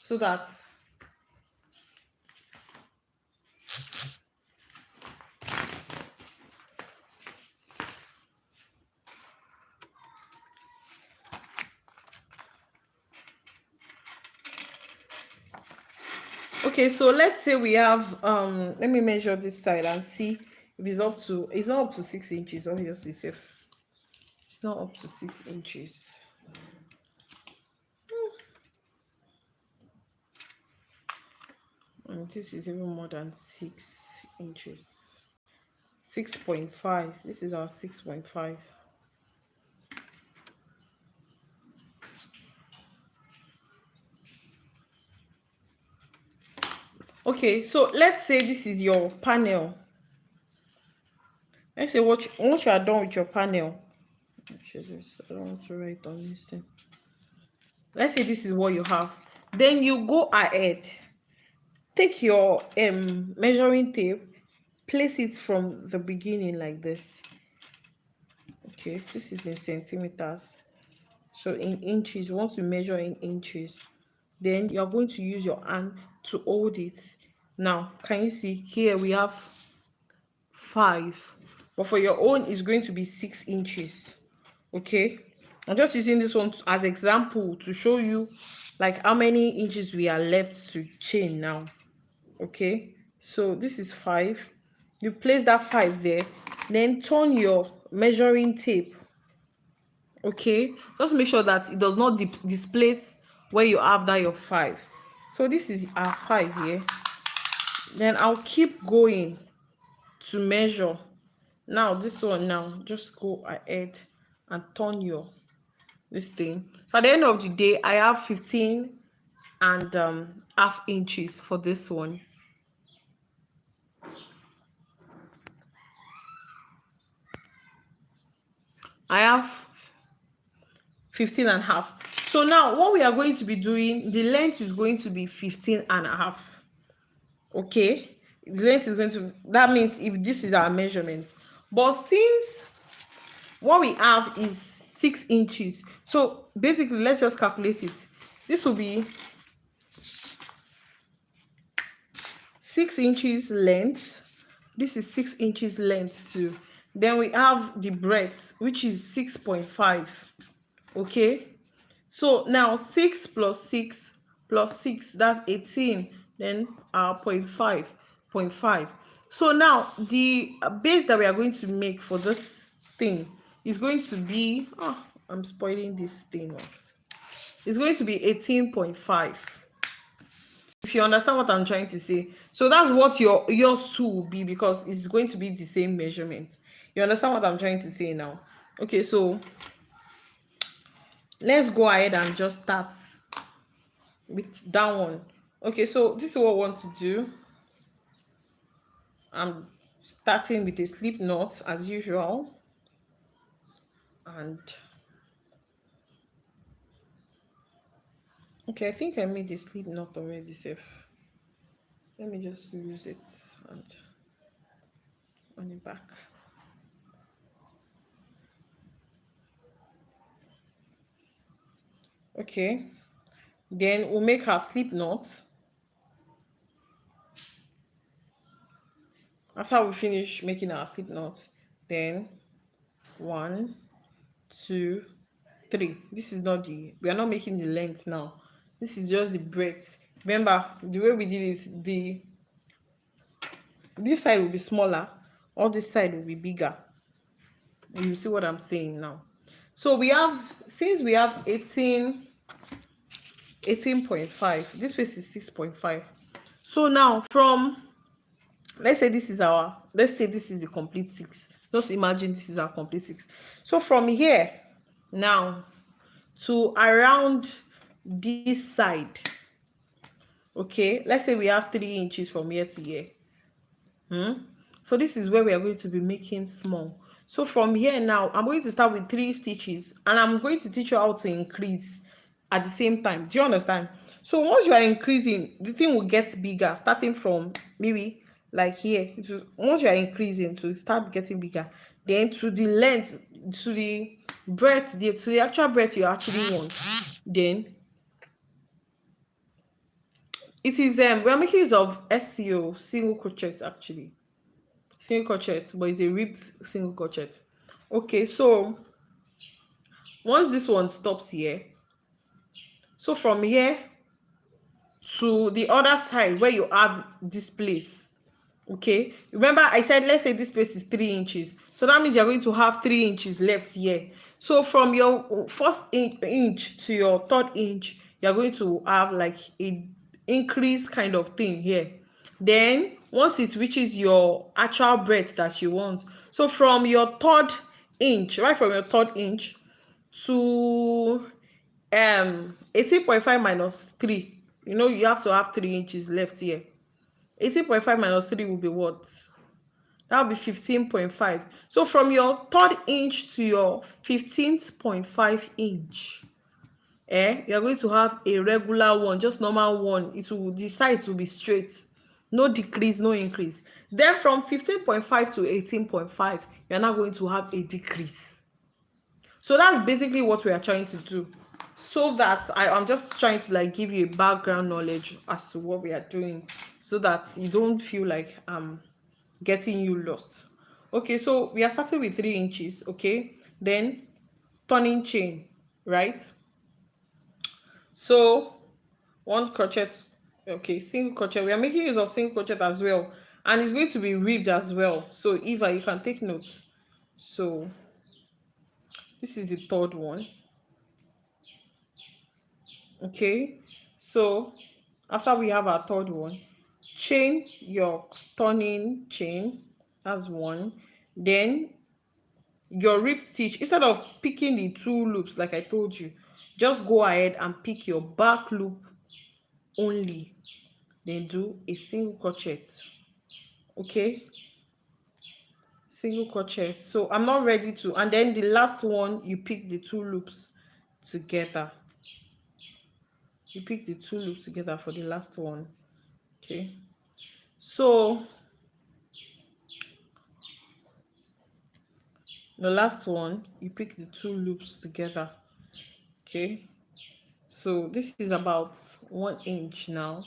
so that okay, so let's say we have let me measure this side and see if it's not up to 6 inches, obviously safe. It's not up to 6 inches. And this is even more than 6 inches. 6.5. This is our 6.5. Okay, so let's say this is your panel. Let's say once you are done with your panel, Jesus, I don't want to write on this thing. Let's say this is what you have. Then you go ahead, take your measuring tape, place it from the beginning like this. Okay, this is in centimeters. So in inches, you want to measure in inches. Then you are going to use your hand to hold it. Now, can you see here we have 5, but for your own is going to be 6 inches. Okay, I'm just using this one as example to show you like how many inches we are left to chain now. Okay, so this is 5. You place that 5 there, then turn your measuring tape. Okay, just make sure that it does not displace where you have that your 5. So this is our 5 here. Then I'll keep going to measure. Now this one, now just go ahead and turn your this thing. So at the end of the day, I have 15 and half inches for this one. I have 15 and a half. So now what we are going to be doing, the length is going to be 15 and a half. Okay, the length is going to, that means if this is our measurement, but since what we have is 6 inches, so basically let's just calculate it. This will be 6 inches length. This is 6 inches length too. Then we have the breadth, which is 6.5. Okay, so now 6 plus 6 plus 6, that's 18. Then our 0.5. So now the base that we are going to make for this thing is going to be, oh, I'm spoiling this thing. It's going to be 18.5. If you understand what I'm trying to say, so that's what yours too will be, because it's going to be the same measurement. You understand what I'm trying to say now? Okay, so let's go ahead and just start with that one. Okay, so this is what I want to do. I'm starting with a slip knot as usual, and okay, I think I made a slip knot already, safe. Let me just use it and on the back. Okay, then we'll make our slip knot. After we finish making our slip knot, then 1, 2, 3. This is not the, we are not making the length now. This is just the breadth. Remember the way we did it, this side will be smaller, or this side will be bigger. You see what I'm saying now? So we have, since we have 18.5, this space is 6.5. So now from, let's say this is the complete 6. Just imagine this is our complete 6. So from here now to around this side, okay, let's say we have 3 inches from here to here. So this is where we are going to be making small. So from here now, I'm going to start with 3 stitches, and I'm going to teach you how to increase at the same time. Do you understand? So once you are increasing, the thing will get bigger, starting from maybe like here. Once you are increasing to start getting bigger, then to the length, to the breadth, to the actual breadth you actually want, then it is we are making use of SCO, single crochet, actually single crochet, but it's a ribbed single crochet. Okay, so once this one stops here, so from here to the other side where you have this place, okay, remember I said let's say this place is 3 inches, so that means you're going to have 3 inches left here. So from your first inch to your 3rd inch, you're going to have like a increase kind of thing here. Then once it reaches your actual breadth that you want, so from your 3rd inch, right from your 3rd inch to 18.5 minus 3, you know you have to have 3 inches left here. 18.5 minus 3 will be what? That will be 15.5. So from your 3rd inch to your 15.5 inch, you're going to have a regular one, just normal one. The sides will be straight, no decrease, no increase. Then from 15.5 to 18.5, you're now going to have a decrease. So that's basically what we are trying to do, so that I'm just trying to like give you a background knowledge as to what we are doing, so that you don't feel like I'm getting you lost. Okay, so we are starting with 3 inches. Okay, then turning chain, right? So one crochet, okay, single crochet. We are making use of single crochet as well, and it's going to be ribbed as well. So Eva, you can take notes. So this is the 3rd one. Okay, so after we have our 3rd one, chain your turning chain. That's one. Then your rib stitch, instead of picking the 2 loops like I told you, just go ahead and pick your back loop only, then do a single crochet. Okay, single crochet. So I'm not ready to, and then the last one, you pick the 2 loops together. You pick the 2 loops together for the last one. Okay, so the last one, you pick the 2 loops together. Okay, so this is about 1 inch now.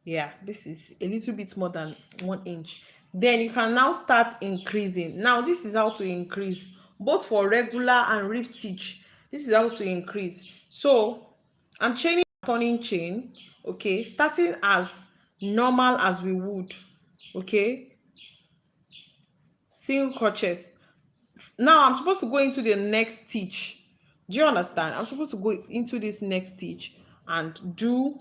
Yeah, this is a little bit more than 1 inch. Then you can now start increasing. Now this is how to increase, both for regular and rib stitch. This is how to increase. So I'm chaining, turning chain. Okay, starting as normal as we would. Okay, single crochet. Now I'm supposed to go into the next stitch. Do you understand? I'm supposed to go into this next stitch and do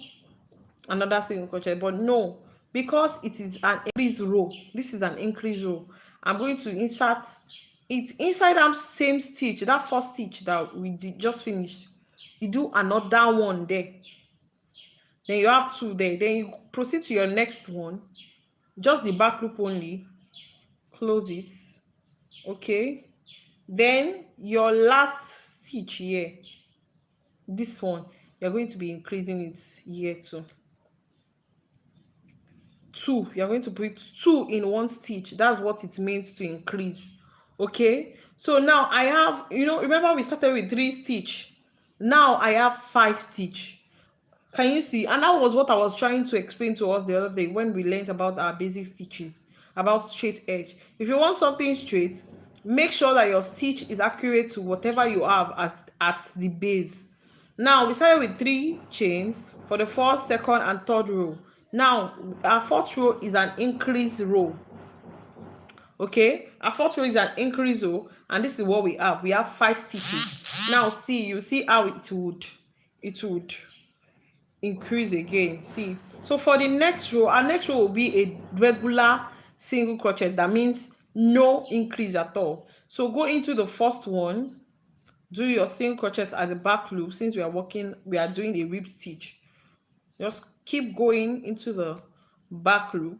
another single crochet, but no, because it is an increase row, this is an increase row, I'm going to insert it inside that same stitch, that 1st stitch that we just finished. You do another one there, then you have 2 there, then you proceed to your next one, just the back loop only, close it. Okay, then your last stitch here, this one, you're going to be increasing it here too. 2, you're going to put 2 in 1 stitch. That's what it means to increase. Okay, so now I have, remember we started with 3 stitch, now I have 5 stitch. Can you see? And that was what I was trying to explain to us the other day when we learned about our basic stitches, about straight edge. If you want something straight, make sure that your stitch is accurate to whatever you have at the base. Now we started with 3 chains for the 1st, 2nd, and 3rd row. Now our 4th row is an increase row. Okay, our 4th row is an increase row, and this is what we have. We have 5 stitches. Now see, you see how it would increase again. See, so for the next row, our next row will be a regular single crochet. That means no increase at all. So go into the 1st one, do your single crochet at the back loop. Since we are doing a rib stitch, just keep going into the back loop,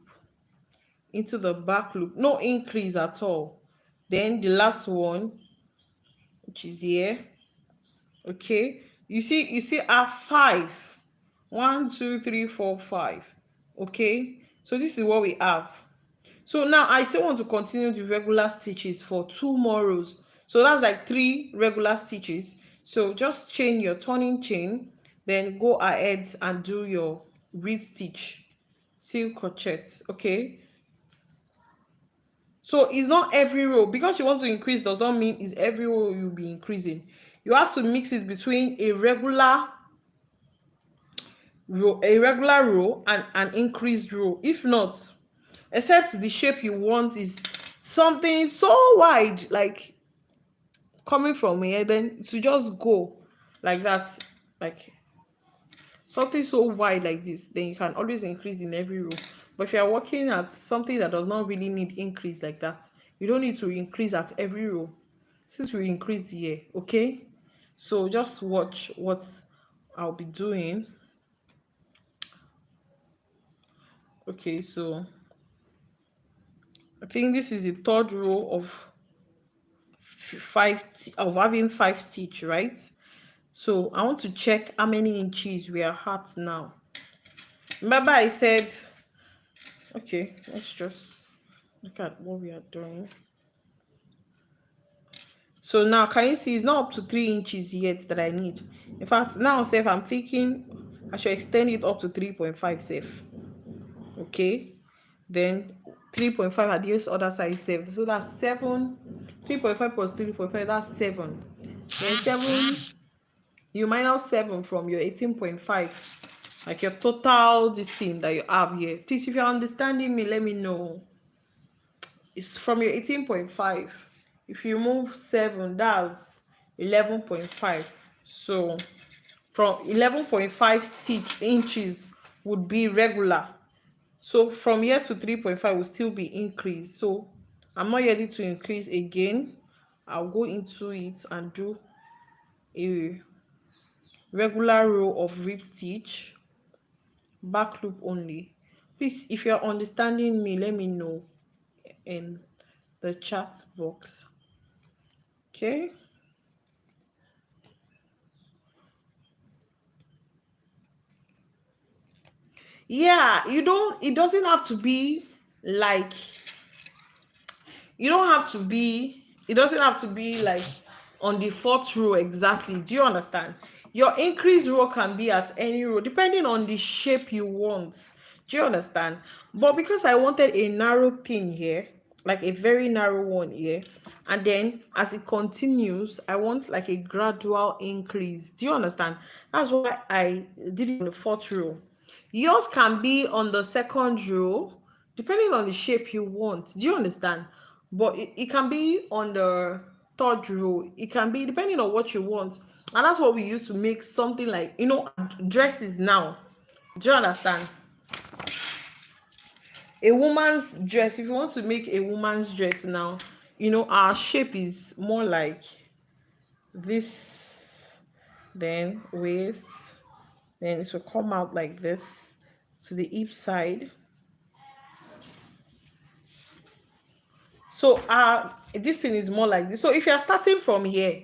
no increase at all. Then the last one, which is here. Okay, you see our 5, 1, 2, 3, 4, 5. Okay, so this is what we have. So now I still want to continue the regular stitches for 2 more rows, so that's like 3 regular stitches. So just chain your turning chain, then go ahead and do your rib stitch, single crochet. Okay, so it's not every row, because you want to increase does not mean it's every row you'll be increasing. You have to mix it between a regular row and an increased row. If not, except the shape you want is something so wide, like coming from here, then to just go like that, like something so wide like this, then you can always increase in every row. But if you are working at something that does not really need increase like that, you don't need to increase at every row, since we increased here. Okay, so just watch what I'll be doing. Okay, so I think this is the third row of having 5 stitch, right? So I want to check how many inches we are at now. Remember I said, okay, let's just look at what we are doing. So now can you see it's not up to 3 inches yet that I need. In fact, now safe I'm thinking I should extend it up to 3.5 safe. Okay, then 3.5 at this other side safe. So that's 7. 3.5 plus 3.5, that's 7. Then 7, you minus 7 from your 18.5, like your total this thing that you have here. Please, if you're understanding me, let me know. It's from your 18.5. If you move 7, that's 11.5. So from 11.5 inches would be regular. So from here to 3.5 will still be increased. So I'm not ready to increase again. I'll go into it and do a regular row of rib stitch, back loop only. Please, if you're understanding me, let me know in the chat box. Okay, yeah, it doesn't have to be like, it doesn't have to be like on the 4th row exactly. Do you understand? Your increase row can be at any row depending on the shape you want. Do you understand? But because I wanted a narrow thing here, like a very narrow one here, and then as it continues I want like a gradual increase. Do you understand? That's why I did it on the 4th row. Yours can be on the 2nd row depending on the shape you want. Do you understand? But it can be on the 3rd row. It can be depending on what you want. And that's what we use to make something like, dresses now. Do you understand? A woman's dress, if you want to make a woman's dress now, our shape is more like this, then waist, then it will come out like this to the hip side. So this thing is more like this. So if you're starting from here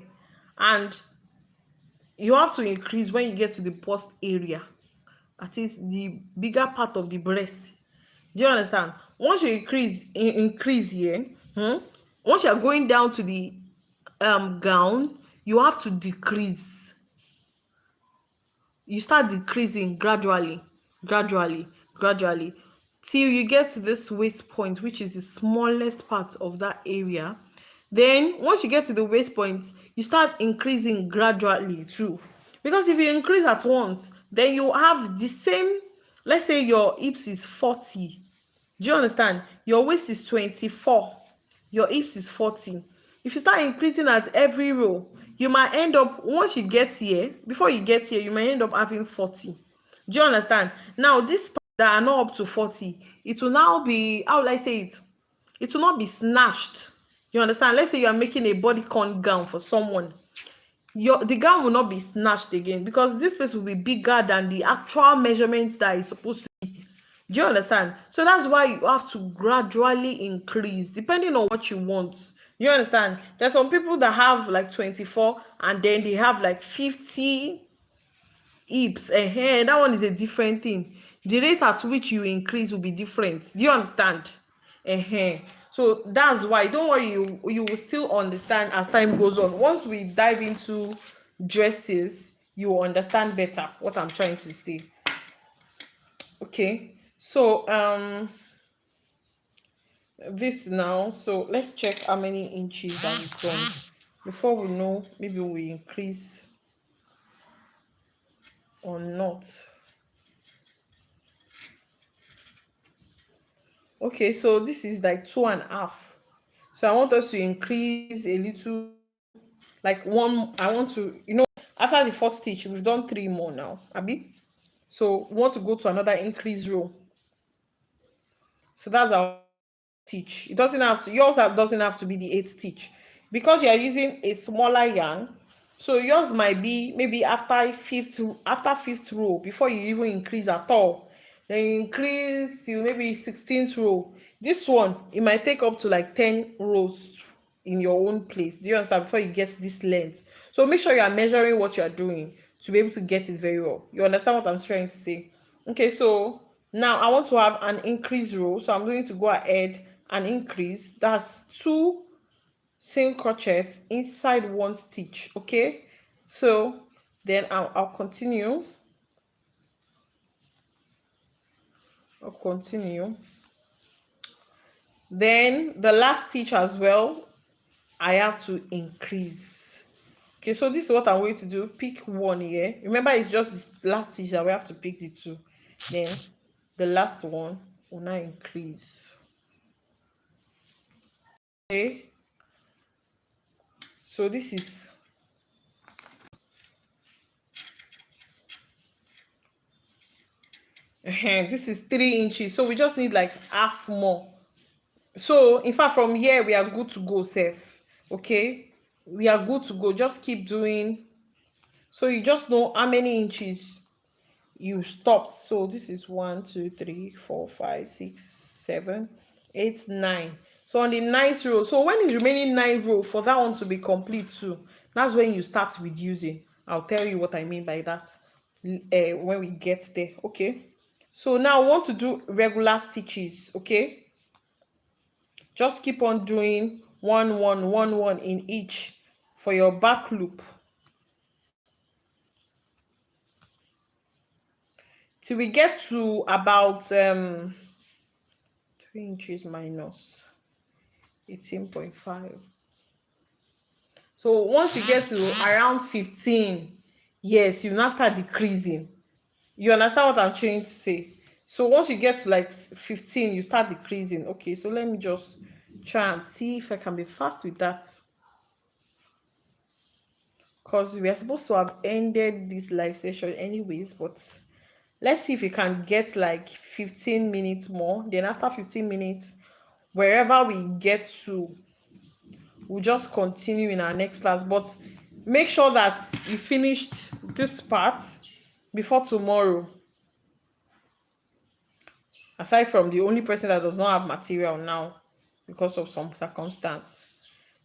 and you have to increase when you get to the bust area, that is the bigger part of the breast. Do you understand? Once you increase here, once you're going down to the gown, you have to decrease. You start decreasing gradually, gradually, till you get to this waist point, which is the smallest part of that area. Then once you get to the waist point, you start increasing gradually too, because if you increase at once, then you have the same. Let's say your hips is 40. Do you understand? Your waist is 24, your hips is 40. If you start increasing at every row, you might end up, once you get here, before you get here, you might end up having 40. Do you understand? Now these parts that are not up to 40, it will now be, how will I say it? It will not be snatched. You understand? Let's say you are making a bodycon gown for someone. The gown will not be snatched again, because this place will be bigger than the actual measurements that is supposed to be. Do you understand? So that's why you have to gradually increase depending on what you want. You understand? There's some people that have like 24 and then they have like 50 hips. That one is a different thing. The rate at which you increase will be different. Do you understand? So that's why, don't worry, you will still understand as time goes on. Once we dive into dresses, you will understand better what I'm trying to say. Okay, so this now, so let's check how many inches that we've done before we know maybe we increase or not. Okay, so this is like 2.5. So I want us to increase a little, like one. I want to, after the first stitch, we've done 3 more now, Abby. So we want to go to another increase row. So that's our stitch. It doesn't have to, yours doesn't have to be the 8th stitch, because you are using a smaller yarn. So yours might be maybe after fifth row, before you even increase at all. then you increase till maybe 16th row. This one, it might take up to like 10 rows in your own place. Do you understand? Before you get this length. So make sure you are measuring what you are doing to be able to get it very well. You understand what I'm trying to say? Okay, so now I want to have an increase row. So I'm going to go ahead and increase. That's 2 single crochets inside one stitch. Okay, so then I'll continue. Then the last stitch as well, I have to increase. Okay, so this is what I'm going to do. Pick one here. Remember, it's just this last stitch that we have to pick the two. Then the last one will now increase. Okay, so this is this is 3 inches, so we just need like half more. So in fact, from here we are good to go, safe. Okay, we are good to go. Just keep doing. So you just know how many inches you stopped. So this is 1 2 3 4 5 6 7 8 9. So on the 9th row, so when is remaining 9 row for that one to be complete too, that's when you start reducing. I'll tell you what I mean by that when we get there. Okay, so now I want to do regular stitches. Okay, just keep on doing 1 1 1 1 in each for your back loop till we get to about 3 inches minus 18.5. So once you get to around 15, yes, you now start decreasing. You understand what I'm trying to say? So once you get to like 15, you start decreasing. Okay, so let me just try and see if I can be fast with that, because we are supposed to have ended this live session anyways, but let's see if we can get like 15 minutes more. Then after 15 minutes, wherever we get to, we'll just continue in our next class. But make sure that you finished this part before tomorrow, aside from the only person that does not have material now because of some circumstance.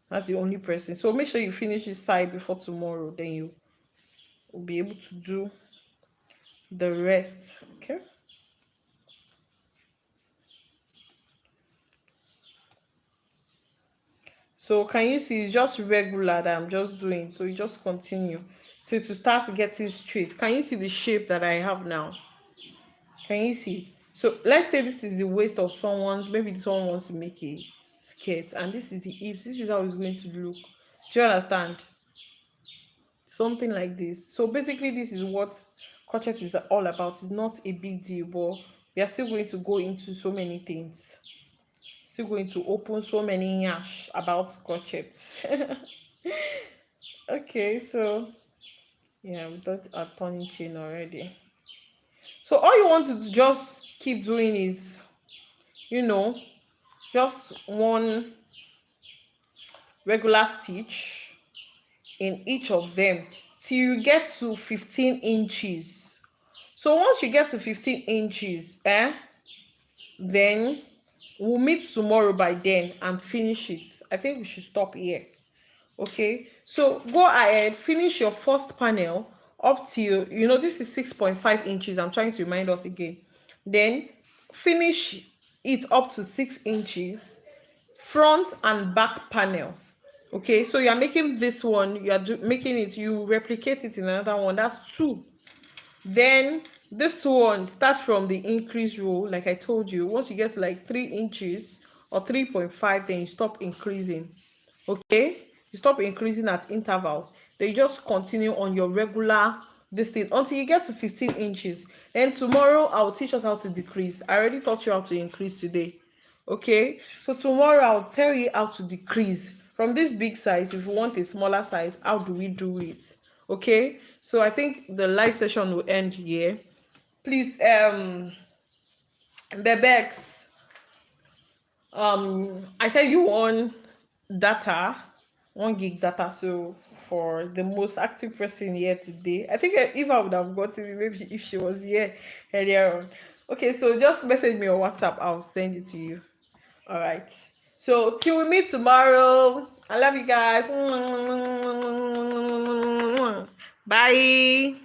That's the only person. So make sure you finish this side before tomorrow, then you will be able to do the rest. Okay, so can you see it's just regular that I'm just doing? So you just continue. So to start getting straight, can you see the shape that I have now? Can you see? So let's say this is the waist of someone's, maybe someone wants to make a skirt, and this is the hips. This is how it's going to look. Do you understand? Something like this. So basically this is what crochet is all about. It's not a big deal, but we are still going to go into so many things, still going to open so many yash about crochet. Okay, so yeah, we got our turning chain already. So all you want to just keep doing is, you know, just one regular stitch in each of them till you get to 15 inches. So once you get to 15 inches, then we'll meet tomorrow by then and finish it. I think we should stop here. Okay, so go ahead, finish your first panel up till, you know, this is 6.5 inches. I'm trying to remind us again. Then finish it up to 6 inches front and back panel. Okay, so you're making this one, you are making it, you replicate it in another one, that's 2. Then this one, start from the increase row. Like I told you, once you get to like 3 inches or 3.5, then you stop increasing. Okay, you stop increasing at intervals, then you just continue on your regular this thing until you get to 15 inches. Then tomorrow I'll teach us how to decrease. I already taught you how to increase today. Okay, so tomorrow I'll tell you how to decrease from this big size. If you want a smaller size, how do we do it? Okay, so I think the live session will end here. Please, the Bex, I said you want data, 1 gig data. So for the most active person here today, I think if I would have gotten it, maybe if she was here earlier on. Okay, so just message me on WhatsApp. I'll send it to you. All right. So till we meet tomorrow. I love you guys. Bye.